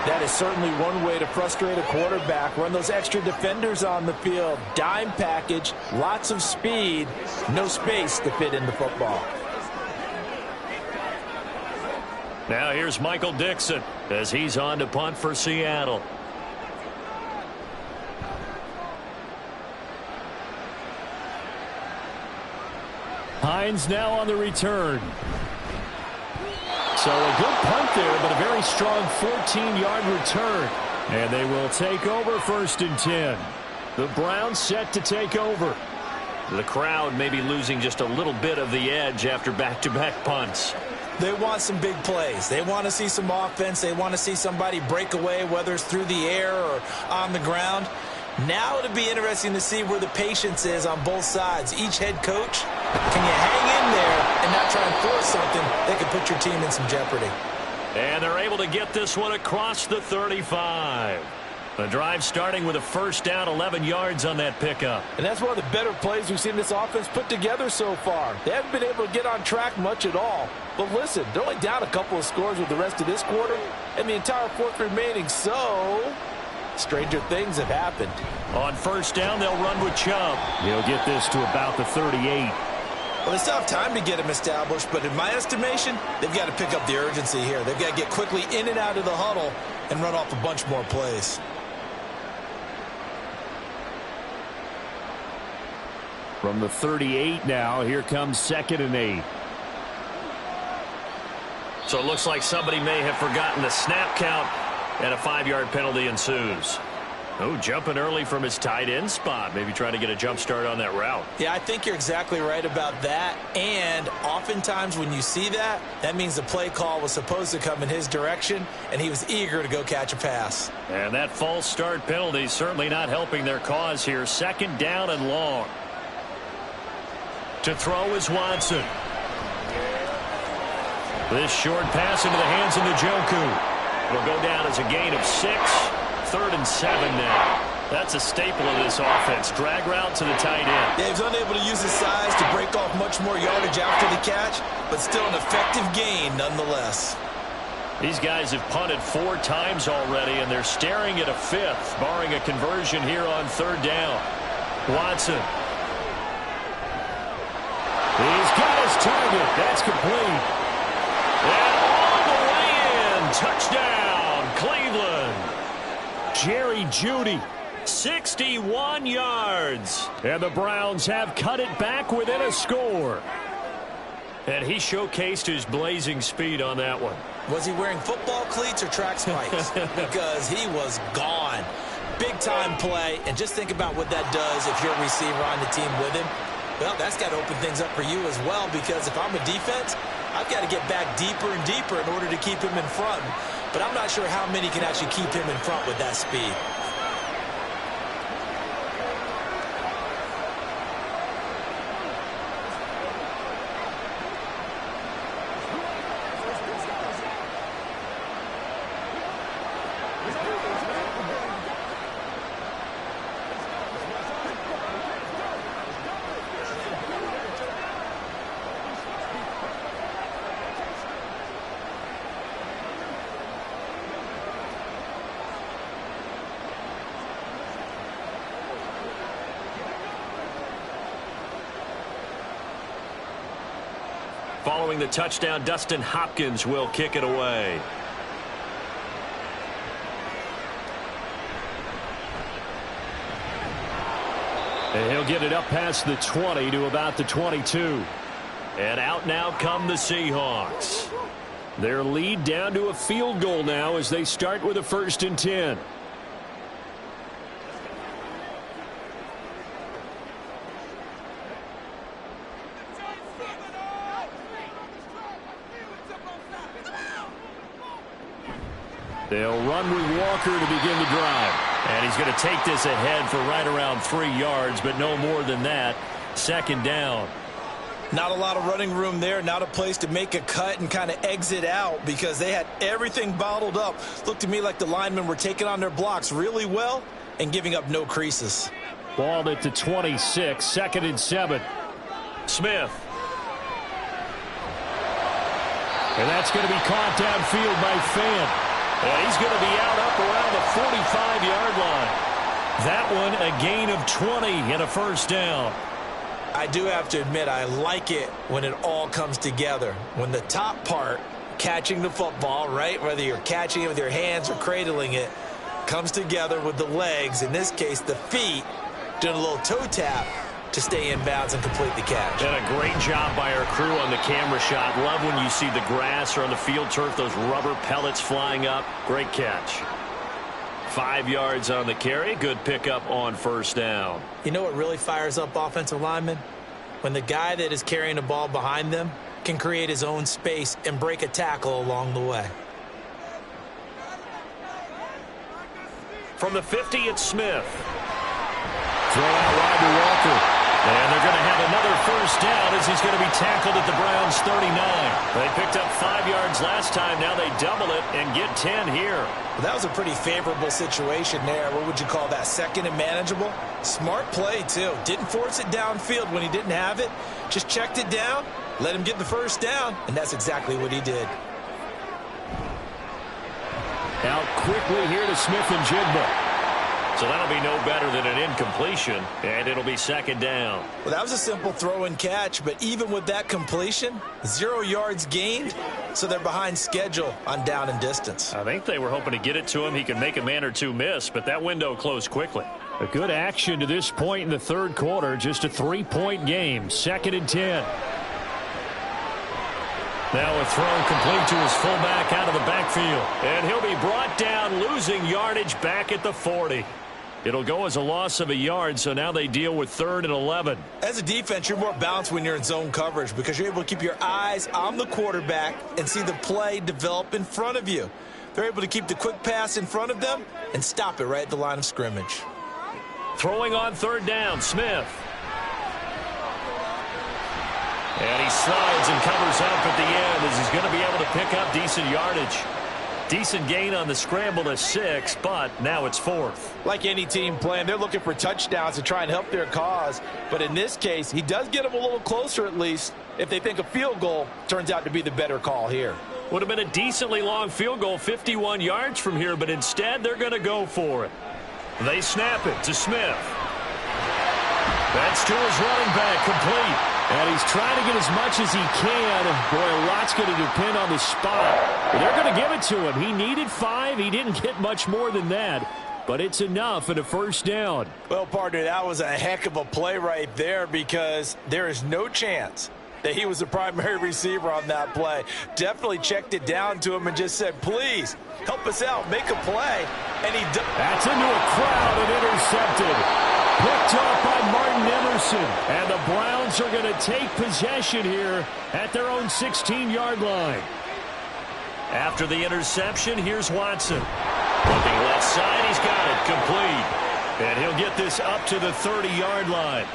That is certainly one way to frustrate a quarterback. Run those extra defenders on the field. Dime package, lots of speed, no space to fit in the football. Now here's Michael Dixon as he's on to punt for Seattle. Hines now on the return. So a good punt there, but a very strong 14-yard return. And they will take over 1st and 10. The Browns set to take over. The crowd may be losing just a little bit of the edge after back-to-back punts. They want some big plays. They want to see some offense. They want to see somebody break away, whether it's through the air or on the ground. Now it'll be interesting to see where the patience is on both sides. Each head coach, can you hang in there and not try and force something that could put your team in some jeopardy? And they're able to get this one across the 35. The drive starting with a first down, 11 yards on that pickup. And that's one of the better plays we've seen this offense put together so far. They haven't been able to get on track much at all. But listen, they're only down a couple of scores with the rest of this quarter and the entire 4th remaining. So, stranger things have happened. On first down, they'll run with Chubb. He'll get this to about the 38. Well, they still have time to get him established, but in my estimation, they've got to pick up the urgency here. They've got to get quickly in and out of the huddle and run off a bunch more plays. From the 38 now, here comes 2nd and 8. So it looks like somebody may have forgotten the snap count, and a 5-yard penalty ensues. Oh, jumping early from his tight end spot. Maybe trying to get a jump start on that route. Yeah, I think you're exactly right about that. And oftentimes when you see that, that means the play call was supposed to come in his direction, and he was eager to go catch a pass. And that false start penalty certainly not helping their cause here. 2nd down and long. To throw is Watson. This short pass into the hands of Njoku. It'll go down as a gain of 6. 3rd and 7 now. That's a staple of this offense. Drag route to the tight end. Yeah, he's unable to use his size to break off much more yardage after the catch, but still an effective gain nonetheless. These guys have punted 4 times already, and they're staring at a 5th, barring a conversion here on 3rd down. Watson. He's got his target. That's complete. And all the way in. Touchdown, Cleveland. Jerry Jeudy. 61 yards. And the Browns have cut it back within a score. And he showcased his blazing speed on that one. Was he wearing football cleats or track spikes? Because he was gone. Big-time play. And just think about what that does if you're a receiver on the team with him. Well, that's got to open things up for you as well, because if I'm a defense, I've got to get back deeper and deeper in order to keep him in front. but I'm not sure how many can actually keep him in front with that speed. Following the touchdown, Dustin Hopkins will kick it away. And he'll get it up past the 20 to about the 22. And out now come the Seahawks. Their lead down to a field goal now as they start with a 1st and 10. They'll run with Walker to begin the drive. And he's going to take this ahead for right around 3 yards, but no more than that. 2nd down. Not a lot of running room there, not a place to make a cut and kind of exit out because they had everything bottled up. Looked to me like the linemen were taking on their blocks really well and giving up no creases. Ball at the 26, 2nd and 7. Smith. And that's going to be caught downfield by Fan. And he's going to be out up around the 45-yard line. That one a gain of 20 and a 1st down. I do have to admit I like it when it all comes together. When the top part, catching the football, right, whether you're catching it with your hands or cradling it, comes together with the legs, in this case the feet, doing a little toe tap to stay in bounds and complete the catch. And a great job by our crew on the camera shot. Love when you see the grass or on the field turf, those rubber pellets flying up. Great catch. 5 yards on the carry. Good pickup on 1st down. You know what really fires up offensive linemen? When the guy that is carrying the ball behind them can create his own space and break a tackle along the way. From the 50, it's Smith. Throw out wide to Walker. And they're going to have another 1st down as he's going to be tackled at the Browns' 39. They picked up 5 yards last time. Now they double it and get 10 here. Well, that was a pretty favorable situation there. What would you call that? 2nd and manageable? Smart play, too. Didn't force it downfield when he didn't have it. Just checked it down, let him get the 1st down, and that's exactly what he did. Out quickly here to Smith and Jigba. So that'll be no better than an incompletion, and it'll be 2nd down. Well, that was a simple throw and catch, but even with that completion, 0 yards gained, so they're behind schedule on down and distance. I think they were hoping to get it to him. He could make a man or two miss, but that window closed quickly. A good action to this point in the 3rd quarter. Just a 3-point game. 2nd and 10. Now a throw complete to his fullback out of the backfield. And he'll be brought down, losing yardage back at the 40. It'll go as a loss of a yard, so now they deal with 3rd and 11. As a defense, you're more balanced when you're in zone coverage because you're able to keep your eyes on the quarterback and see the play develop in front of you. They're able to keep the quick pass in front of them and stop it right at the line of scrimmage. Throwing on 3rd down, Smith. And he slides and covers up at the end as he's going to be able to pick up decent yardage. Decent gain on the scramble to 6, but now it's 4th. Like any team playing, they're looking for touchdowns to try and help their cause. But in this case, he does get them a little closer at least if they think a field goal turns out to be the better call here. Would have been a decently long field goal, 51 yards from here, but instead they're going to go for it. They snap it to Smith. That's to his running back, complete. And he's trying to get as much as he can. Boy, a lot's going to depend on the spot. But they're going to give it to him. He needed 5. He didn't get much more than that. But it's enough at a 1st down. Well, partner, that was a heck of a play right there because there is no chance that he was the primary receiver on that play. Definitely checked it down to him and just said, please, help us out, make a play. And he does. That's into a crowd and intercepted. Picked off by Martin Emerson. And the Browns are going to take possession here at their own 16-yard line. After the interception, here's Watson. Looking left side, he's got it, complete. And he'll get this up to the 30-yard line.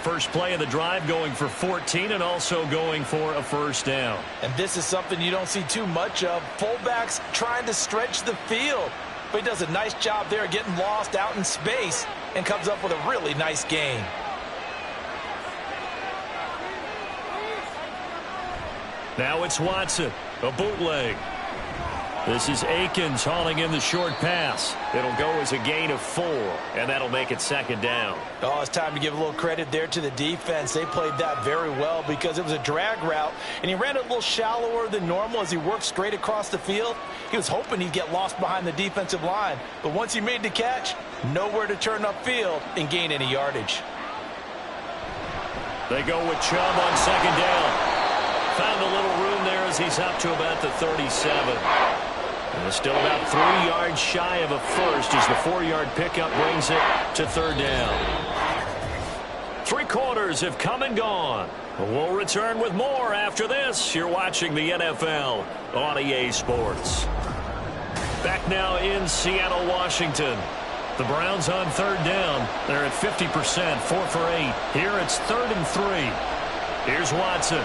First play of the drive going for 14 and also going for a first down. And this is something you don't see too much of. Fullbacks trying to stretch the field. But he does a nice job there getting lost out in space and comes up with a really nice gain. Now it's Watson, a bootleg. This is Akins hauling in the short pass. It'll go as a gain of 4, and that'll make it second down. Oh, it's time to give a little credit there to the defense. They played that very well because it was a drag route, and he ran it a little shallower than normal as he worked straight across the field. He was hoping he'd get lost behind the defensive line, but once he made the catch, nowhere to turn upfield and gain any yardage. They go with Chubb on second down. Found a little room there as he's up to about the 37. And still about 3 yards shy of a first as the 4-yard pickup brings it to third down. 3 quarters have come and gone. We'll return with more after this. You're watching the NFL on EA Sports. Back now in Seattle, Washington. The Browns on third down. They're at 50%, 4 for 8. Here it's 3rd and 3. Here's Watson.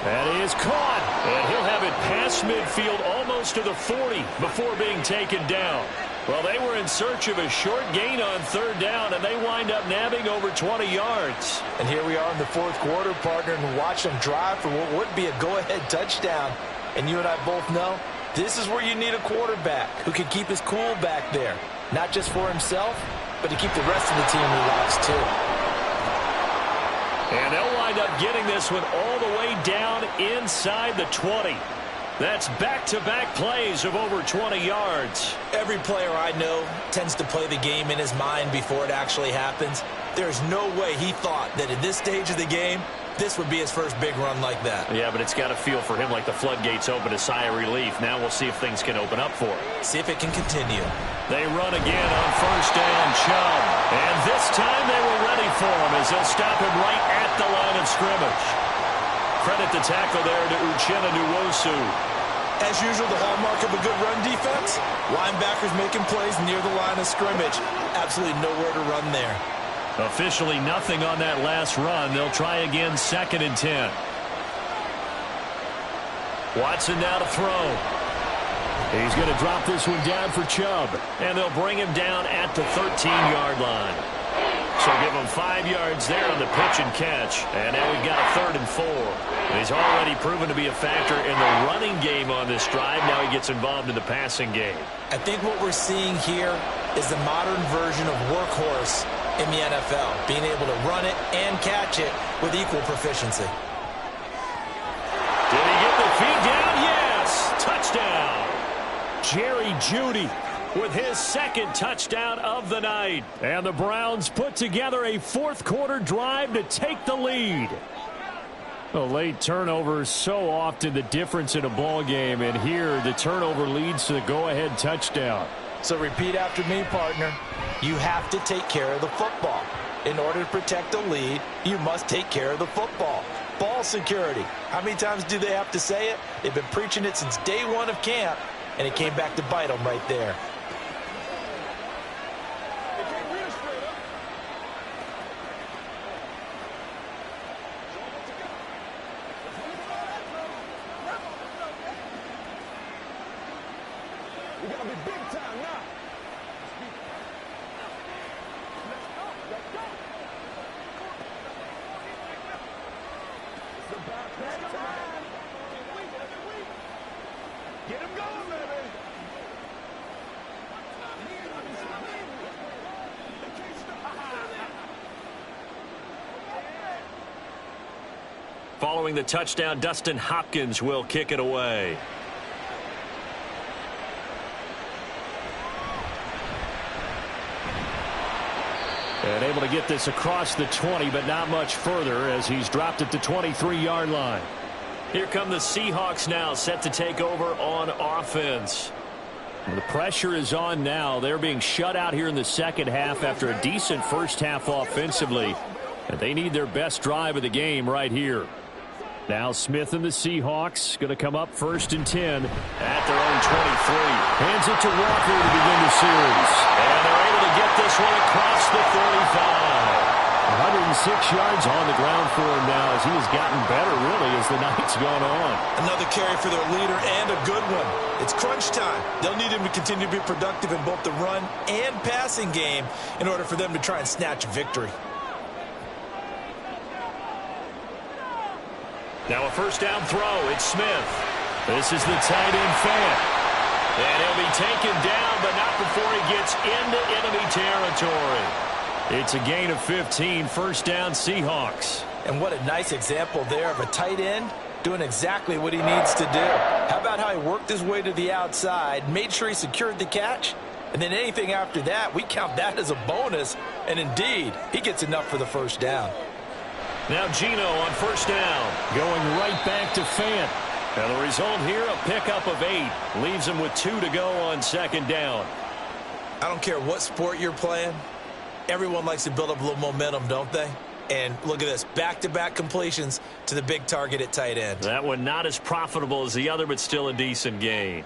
That is caught, and he'll have it past midfield almost to the 40 before being taken down. Well, they were in search of a short gain on third down, and they wind up nabbing over 20 yards. And here we are in the 4th quarter, partner, and watch them drive for what would be a go-ahead touchdown. And you and I both know this is where you need a quarterback who can keep his cool back there, not just for himself, but to keep the rest of the team relaxed too. And they'll wind up getting this one all the way down inside the 20. That's back-to-back plays of over 20 yards. Every player I know tends to play the game in his mind before it actually happens. There's no way he thought that at this stage of the game, this would be his first big run like that. Yeah, but it's got to feel for him like the floodgates open, a sigh of relief. Now we'll see if things can open up for him. See if it can continue. They run again on first down, Chubb. And this time they were ready for him as they'll stop him right at the line of scrimmage. Credit the tackle there to Uchenna Nwosu. As usual, the hallmark of a good run defense, linebackers making plays near the line of scrimmage. Absolutely nowhere to run there. Officially nothing on that last run. They'll try again 2nd and 10. Watson now to throw. He's going to drop this one down for Chubb. And they'll bring him down at the 13-yard line. So give him 5 yards there on the pitch and catch. And now we've got a 3rd and 4. He's already proven to be a factor in the running game on this drive. Now he gets involved in the passing game. I think what we're seeing here is the modern version of workhorse in the NFL, being able to run it and catch it with equal proficiency. Did he get the feet down? Yes! Touchdown! Jerry Jeudy with his 2nd touchdown of the night. And the Browns put together a 4th quarter drive to take the lead. A late turnover is so often the difference in a ball game, and here the turnover leads to the go-ahead touchdown. So repeat after me, partner. You have to take care of the football. In order to protect the lead, you must take care of the football. Ball security. How many times do they have to say it? They've been preaching it since day 1 of camp, and it came back to bite them right there. Following the touchdown, Dustin Hopkins will kick it away. And able to get this across the 20, but not much further as he's dropped at the 23-yard line. Here come the Seahawks now, set to take over on offense. The pressure is on now. They're being shut out here in the second half after a decent first half offensively. And they need their best drive of the game right here. Now Smith and the Seahawks going to come up 1st and 10 at their own 23. Hands it to Walker to begin the series. And they're able to get this one across the 45. 106 yards on the ground for him now as he has gotten better, really, as the night's gone on. Another carry for their leader and a good one. It's crunch time. They'll need him to continue to be productive in both the run and passing game in order for them to try and snatch a victory. Now a first down throw. It's Smith. This is the tight end Fant. And he'll be taken down, but not before he gets into enemy territory. It's a gain of 15, 1st down Seahawks. And what a nice example there of a tight end doing exactly what he needs to do. How about how he worked his way to the outside, made sure he secured the catch, and then anything after that, we count that as a bonus. And indeed, he gets enough for the 1st down. Now Geno on 1st down. Going right back to Fant. And the result here, a pickup of 8. Leaves him with 2 to go on 2nd down. I don't care what sport you're playing. Everyone likes to build up a little momentum, don't they? And look at this, back-to-back completions to the big target at tight end. That one not as profitable as the other, but still a decent gain.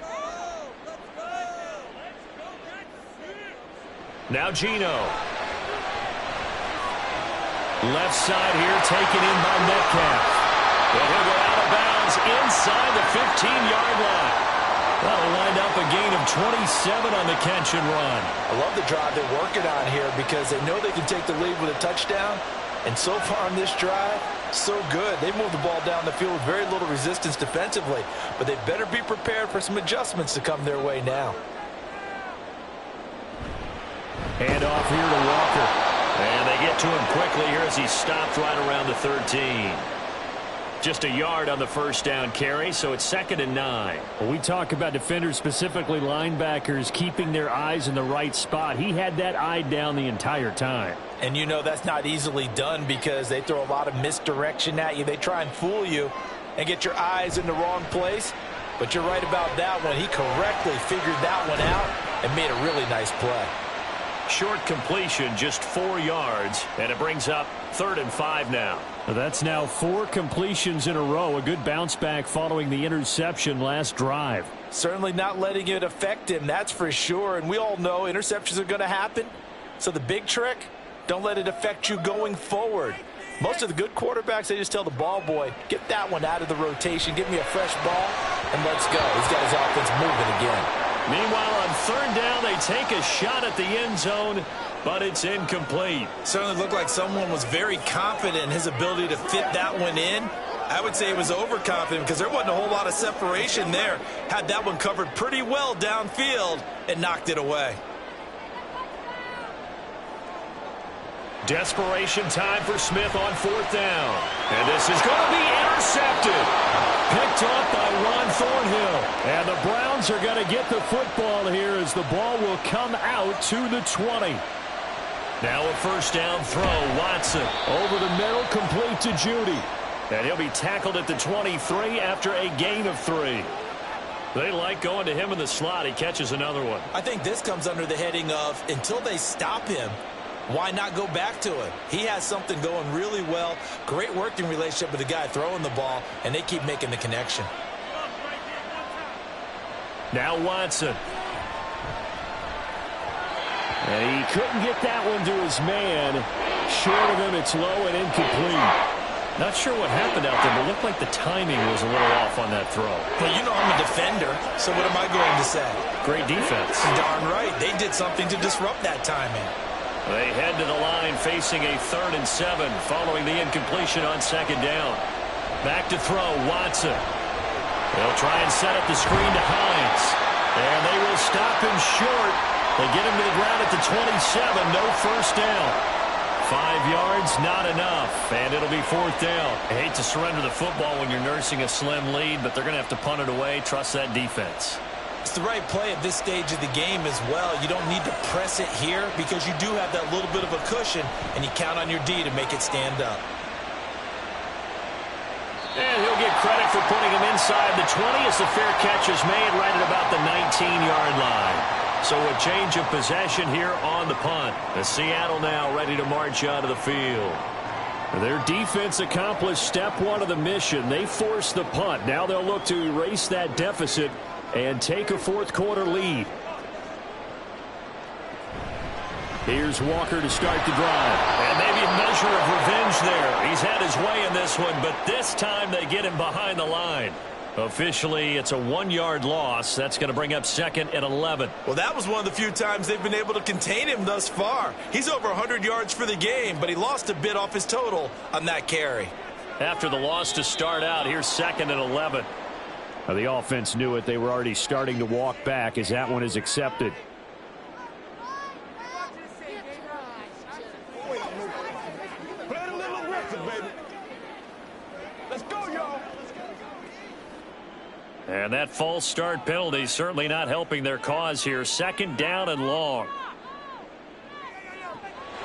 Now Geno. Left side here taken in by Metcalf. And he'll go out of bounds inside the 15-yard line. That'll wind up a gain of 27 on the catch and run. I love the drive they're working on here because they know they can take the lead with a touchdown. And so far on this drive, so good. They moved the ball down the field with very little resistance defensively. But they better be prepared for some adjustments to come their way now. Hand off here to Walker. And they get to him quickly here as he stopped right around the 13. Just a yard on the 1st down carry, so it's 2nd and 9. When we talk about defenders, specifically linebackers, keeping their eyes in the right spot, he had that eye down the entire time. And you know that's not easily done because they throw a lot of misdirection at you. They try and fool you and get your eyes in the wrong place. But you're right about that one. He correctly figured that one out and made a really nice play. Short completion, just 4 yards, and it brings up 3rd and 5 now. That's now 4 completions in a row. A good bounce back following the interception last drive. Certainly not letting it affect him, that's for sure. And we all know interceptions are going to happen. So the big trick, don't let it affect you going forward. Most of the good quarterbacks, they just tell the ball boy, get that one out of the rotation, give me a fresh ball, and let's go. He's got his offense moving again. Meanwhile, on 3rd down, they take a shot at the end zone, but it's incomplete. Certainly looked like someone was very confident in his ability to fit that one in. I would say it was overconfident because there wasn't a whole lot of separation there. Had that one covered pretty well downfield and knocked it away. Desperation time for Smith on 4th down. And this is going to be intercepted. Picked off by Ron Thornhill. And the Browns are going to get the football here as the ball will come out to the 20. Now a 1st down throw. Watson over the middle, complete to Judy. And he'll be tackled at the 23 after a gain of 3. They like going to him in the slot. He catches another one. I think this comes under the heading of until they stop him, why not go back to him? He has something going really well. Great working relationship with the guy throwing the ball, and they keep making the connection. Now Watson. And he couldn't get that one to his man. Short of him, it's low and incomplete. Not sure what happened out there, but it looked like the timing was a little off on that throw. Well, you know I'm a defender, so what am I going to say? Great defense. Darn right. They did something to disrupt that timing. They head to the line facing a 3rd and 7 following the incompletion on 2nd down. Back to throw, Watson. They'll try and set up the screen to Hines. And they will stop him short. They get him to the ground at the 27, no 1st down. 5 yards, not enough, and it'll be 4th down. I hate to surrender the football when you're nursing a slim lead, but they're going to have to punt it away. Trust that defense. It's the right play at this stage of the game as well. You don't need to press it here because you do have that little bit of a cushion, and you count on your D to make it stand up. And he'll get credit for putting him inside the 20 as the fair catch is made right at about the 19-yard line. So a change of possession here on the punt. As Seattle now ready to march out of the field. Their defense accomplished step one of the mission. They forced the punt. Now they'll look to erase that deficit and take a fourth quarter lead. Here's Walker to start the drive. And maybe a measure of revenge there. He's had his way in this one, but this time they get him behind the line. Officially, it's a 1-yard loss. That's going to bring up 2nd and 11. Well, that was one of the few times they've been able to contain him thus far. He's over 100 yards for the game, but he lost a bit off his total on that carry. After the loss to start out, here's 2nd and 11. Well, the offense knew it. They were already starting to walk back as that one is accepted. And that false start penalty certainly not helping their cause here. 2nd down and long.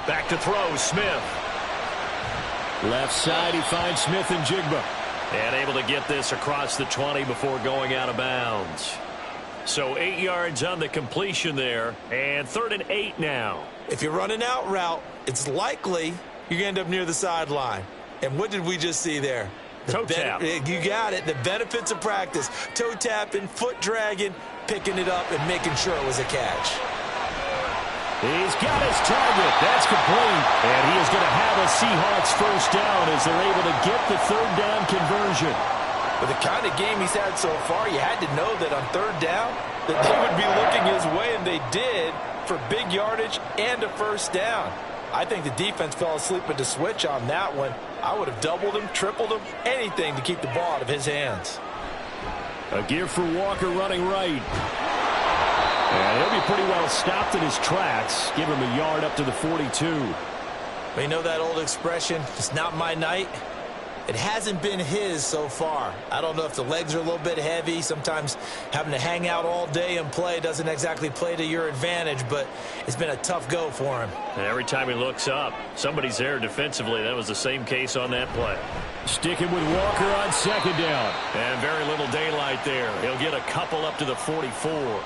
Back to throw, Smith. Left side, he finds Smith and Jigba. And able to get this across the 20 before going out of bounds. So 8 yards on the completion there. And 3rd and 8 now. If you're running out route, it's likely you're going to end up near the sideline. And what did we just see there? Toe tap. You got it. The benefits of practice. Toe tapping, foot dragging, picking it up, and making sure it was a catch. He's got his target. That's complete. And he is going to have a Seahawks first down as they're able to get the 3rd down conversion. With the kind of game he's had so far, you had to know that on 3rd down that they would be looking his way, and they did, for big yardage and a first down. I think the defense fell asleep at the switch on that one. I would have doubled him, tripled him, anything to keep the ball out of his hands. A give for Walker running right. And he'll be pretty well stopped in his tracks. Give him a yard up to the 42. You know that old expression, it's not my night? It hasn't been his so far. I don't know if the legs are a little bit heavy. Sometimes having to hang out all day and play doesn't exactly play to your advantage, but it's been a tough go for him. And every time he looks up, somebody's there defensively. That was the same case on that play. Sticking with Walker on 2nd down. And very little daylight there. He'll get a couple up to the 44.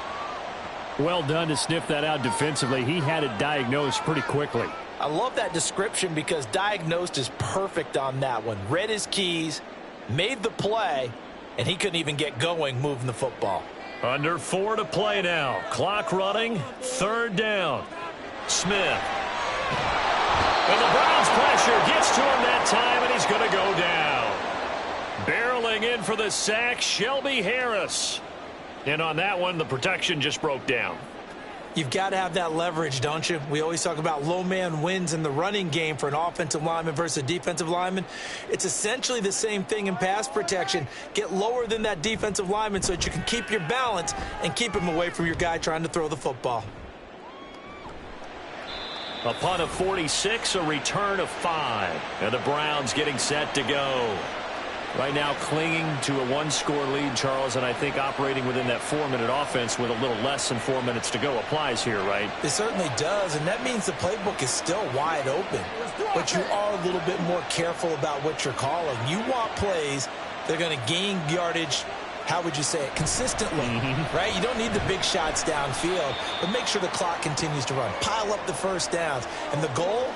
Well done to sniff that out defensively. He had it diagnosed pretty quickly. I love that description because diagnosed is perfect on that one. Read his keys, made the play, and he couldn't even get going moving the football. Under 4 to play now. Clock running. 3rd down. Smith. And the Browns pressure gets to him that time, and he's going to go down. Barreling in for the sack, Shelby Harris. And on that one, the protection just broke down. You've got to have that leverage, don't you? We always talk about low man wins in the running game for an offensive lineman versus a defensive lineman. It's essentially the same thing in pass protection. Get lower than that defensive lineman so that you can keep your balance and keep him away from your guy trying to throw the football. A punt of 46, a return of 5. And the Browns getting set to go. Right now clinging to a 1-score lead, Charles, and I think operating within that 4-minute offense with a little less than 4 minutes to go applies here, right? It certainly does, and that means the playbook is still wide open. But you are a little bit more careful about what you're calling. You want plays that are going to gain yardage, how would you say it, consistently, right? You don't need the big shots downfield, but make sure the clock continues to run. Pile up the first downs, and the goal,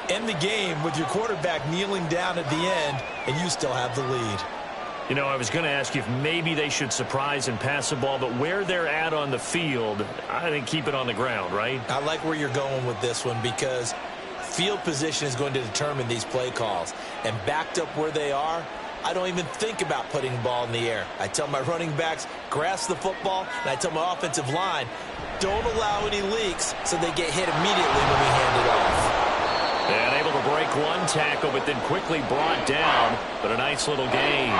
end the game with your quarterback kneeling down at the end, and you still have the lead. You know, I was going to ask you if maybe they should surprise and pass the ball, but where they're at on the field, I think keep it on the ground, right? I like where you're going with this one because field position is going to determine these play calls. And backed up where they are, I don't even think about putting the ball in the air. I tell my running backs, grasp the football, and I tell my offensive line, don't allow any leaks so they get hit immediately when we hand it off. And able to break one tackle, but then quickly brought down. But a nice little gain.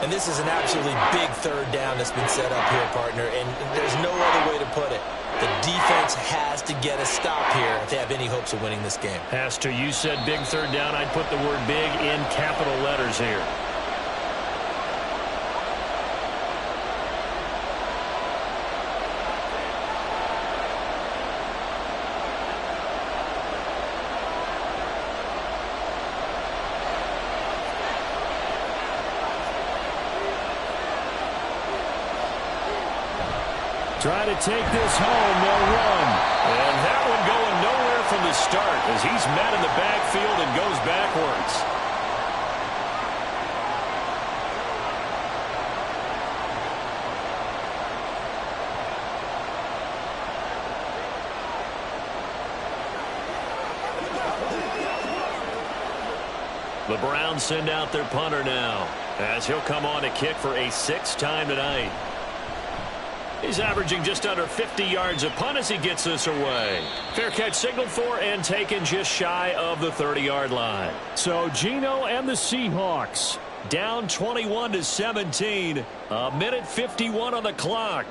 And this is an absolutely big 3rd down that's been set up here, partner. And there's no other way to put it. The defense has to get a stop here if they have any hopes of winning this game. Has to. You said big 3rd down. I'd put the word big in capital letters here. Try to take this home, they'll run. And that one going nowhere from the start as he's met in the backfield and goes backwards. The Browns send out their punter now, as he'll come on to kick for a 6th time tonight. He's averaging just under 50 yards a punt as he gets this away. Fair catch signaled for and taken just shy of the 30-yard line. So Geno and the Seahawks down 21-17. A minute 51 on the clock.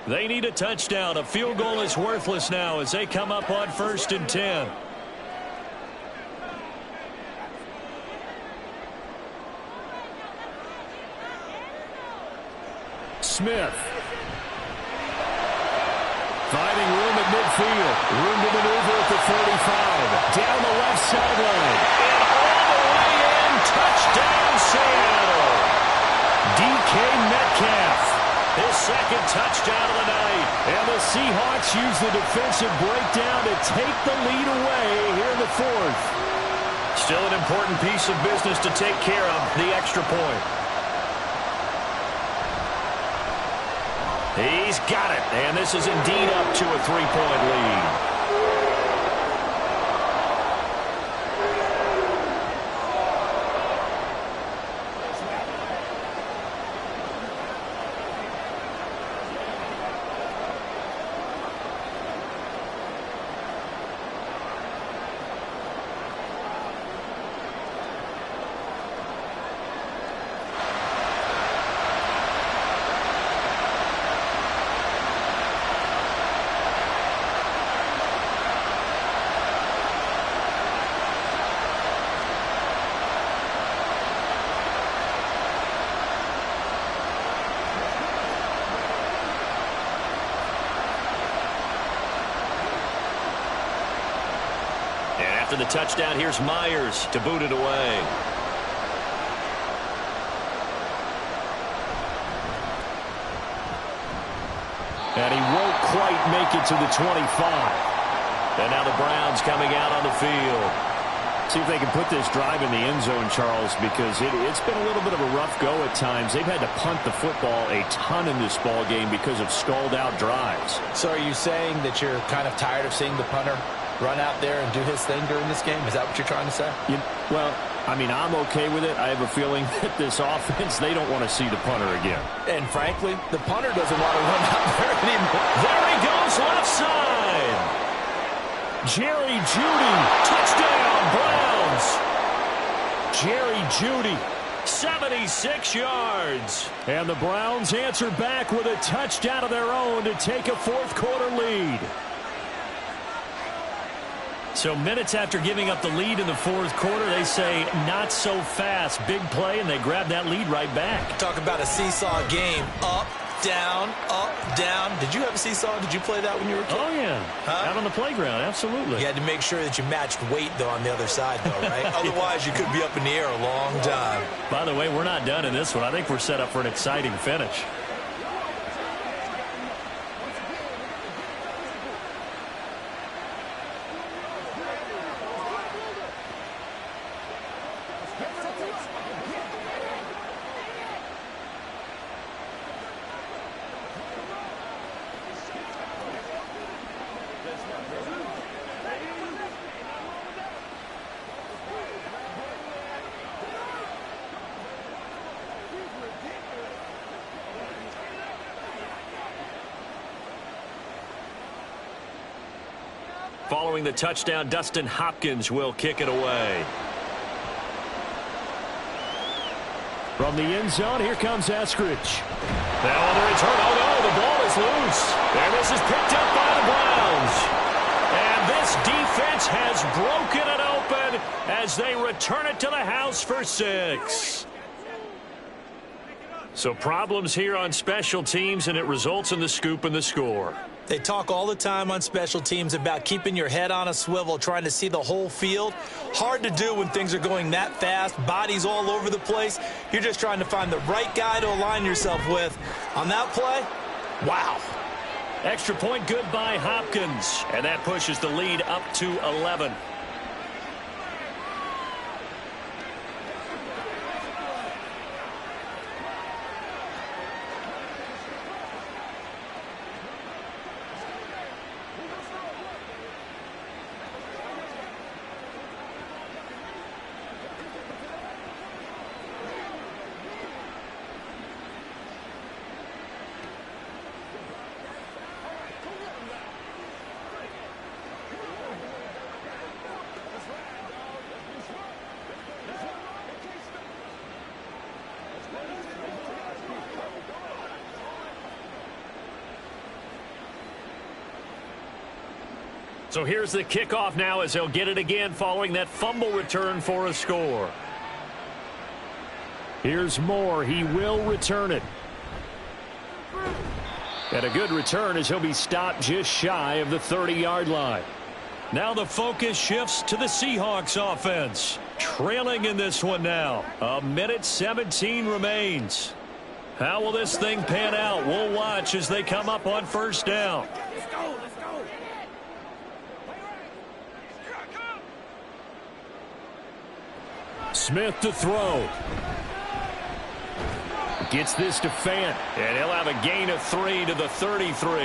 They need a touchdown. A field goal is worthless now as they come up on 1st and 10. Smith. Finding room at midfield. Room to maneuver at the 45. Down the left sideline. And all the way in. Touchdown, Seattle. DK Metcalf. His 2nd touchdown of the night. And the Seahawks use the defensive breakdown to take the lead away here in the 4th. Still an important piece of business to take care of, the extra point. He's got it, and this is indeed up to a 3-point lead. The touchdown, here's Myers to boot it away. And he won't quite make it to the 25. And now the Browns coming out on the field. See if they can put this drive in the end zone, Charles, because it's been a little bit of a rough go at times. They've had to punt the football a ton in this ball game because of stalled-out drives. So are you saying that you're kind of tired of seeing the punter run out there and do his thing during this game? Is that what you're trying to say? Well, I mean, I'm okay with it. I have a feeling that this offense, they don't want to see the punter again. And frankly, the punter doesn't want to run out there anymore. There he goes, left side. Jerry Jeudy, touchdown, Browns. Jerry Jeudy, 76 yards. And the Browns answer back with a touchdown of their own to take a 4th-quarter lead. So minutes after giving up the lead in the 4th quarter, they say not so fast. Big play, and they grab that lead right back. Talk about a seesaw game. Up, down, up, down. Did you have a seesaw? Did you play that when you were a kid? Oh, yeah. Out on the playground, absolutely. You had to make sure that you matched weight, though, on the other side, though, right? Otherwise, you could be up in the air a long time. By the way, we're not done in this one. I think we're set up for an exciting finish. Following the touchdown, Dustin Hopkins will kick it away. From the end zone, here comes Eskridge. Now on the return, oh no, the ball is loose. And this is picked up by the Browns. And this defense has broken it open as they return it to the house for 6. So problems here on special teams, and it results in the scoop and the score. They talk all the time on special teams about keeping your head on a swivel, trying to see the whole field. Hard to do when things are going that fast, bodies all over the place. You're just trying to find the right guy to align yourself with. On that play, wow. Extra point good by Hopkins. And that pushes the lead up to 11. So here's the kickoff now as he'll get it again following that fumble return for a score. Here's Moore. He will return it. And a good return as he'll be stopped just shy of the 30-yard line. Now the focus shifts to the Seahawks offense. Trailing in this one now. 1:17 remains. How will this thing pan out? We'll watch as they come up on first down. Smith to throw. Gets this to Fant. And he'll have a gain of 3 to the 33.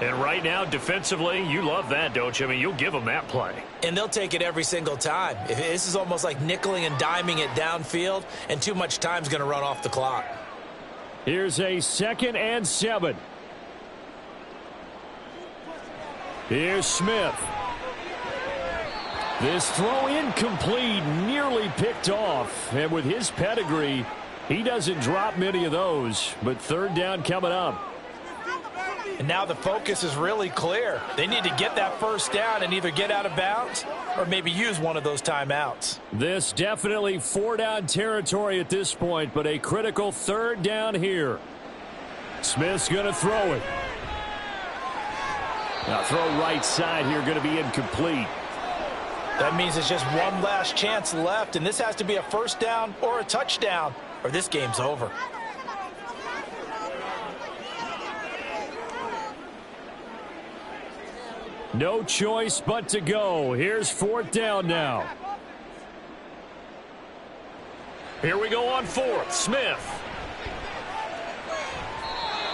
And right now, defensively, you love that, don't you? I mean, you'll give them that play. And they'll take it every single time. This is almost like nickeling and diming it downfield, and too much time's going to run off the clock. Here's a 2nd and 7. Here's Smith. This throw incomplete, nearly picked off. And with his pedigree, he doesn't drop many of those. But 3rd down coming up. And now the focus is really clear. They need to get that first down and either get out of bounds or maybe use one of those timeouts. This definitely 4-down territory at this point, but a critical 3rd down here. Smith's going to throw it. Now throw right side here, going to be incomplete. That means it's just one last chance left, and this has to be a first down or a touchdown, or this game's over. No choice but to go. Here's 4th down now. Here we go on 4th. Smith.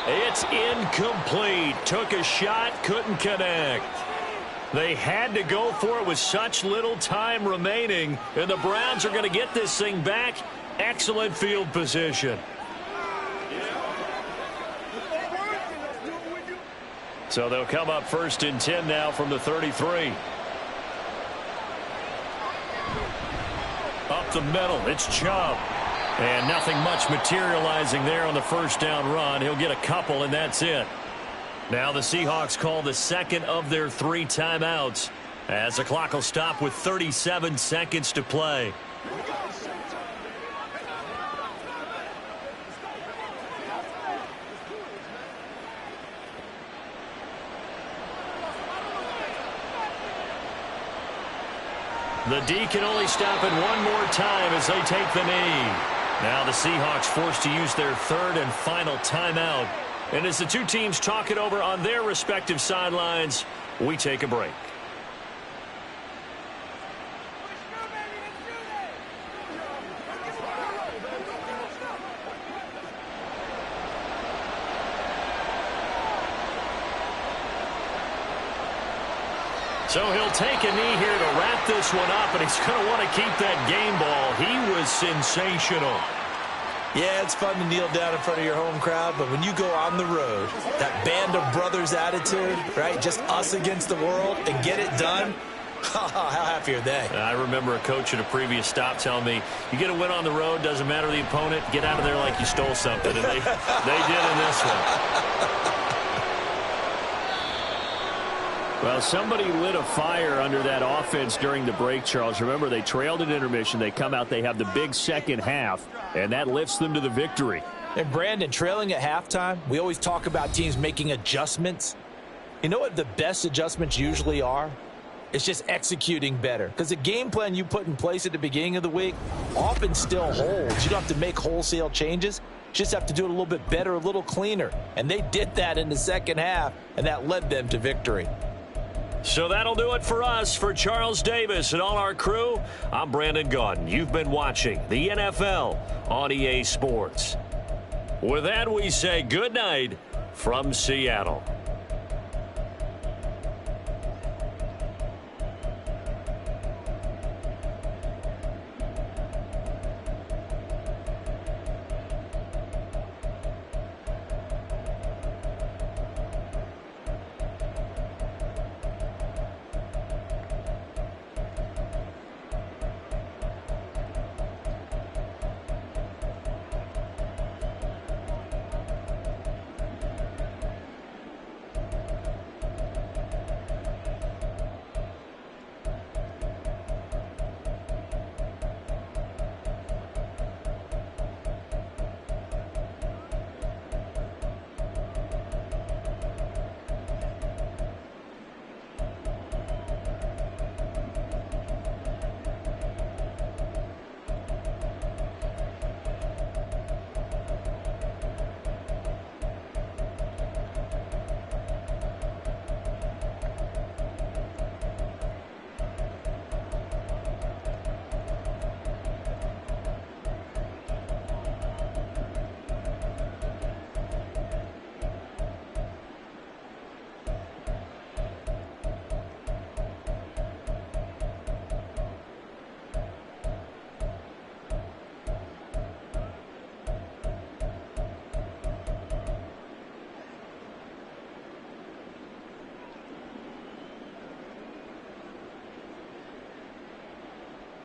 It's incomplete. Took a shot, couldn't connect. They had to go for it with such little time remaining, and the Browns are going to get this thing back. Excellent field position. So they'll come up 1st and 10 now from the 33. Up the middle, it's Chubb. And nothing much materializing there on the first down run. He'll get a couple, and that's it. Now the Seahawks call the 2nd of their 3 timeouts as the clock will stop with 37 seconds to play. The D can only stop it one more time as they take the knee. Now the Seahawks forced to use their 3rd and final timeout. And as the two teams talk it over on their respective sidelines, we take a break. So he'll take a knee here to wrap this one up, and he's going to want to keep that game ball. He was sensational. Yeah, it's fun to kneel down in front of your home crowd, but when you go on the road, that band of brothers attitude, right, just us against the world, and get it done, how happy are they? I remember a coach at a previous stop telling me, you get a win on the road, doesn't matter the opponent, get out of there like you stole something, and they did in this one. Well, somebody lit a fire under that offense during the break, Charles. Remember, they trailed at intermission. They come out, they have the big second half, and that lifts them to the victory. And, Brandon, trailing at halftime, we always talk about teams making adjustments. You know what the best adjustments usually are? It's just executing better. Because the game plan you put in place at the beginning of the week often still holds. You don't have to make wholesale changes. You just have to do it a little bit better, a little cleaner. And they did that in the second half, and that led them to victory. So that'll do it for us. For Charles Davis and all our crew, I'm Brandon Gaudin. You've been watching the NFL on EA Sports. With that, we say good night from Seattle.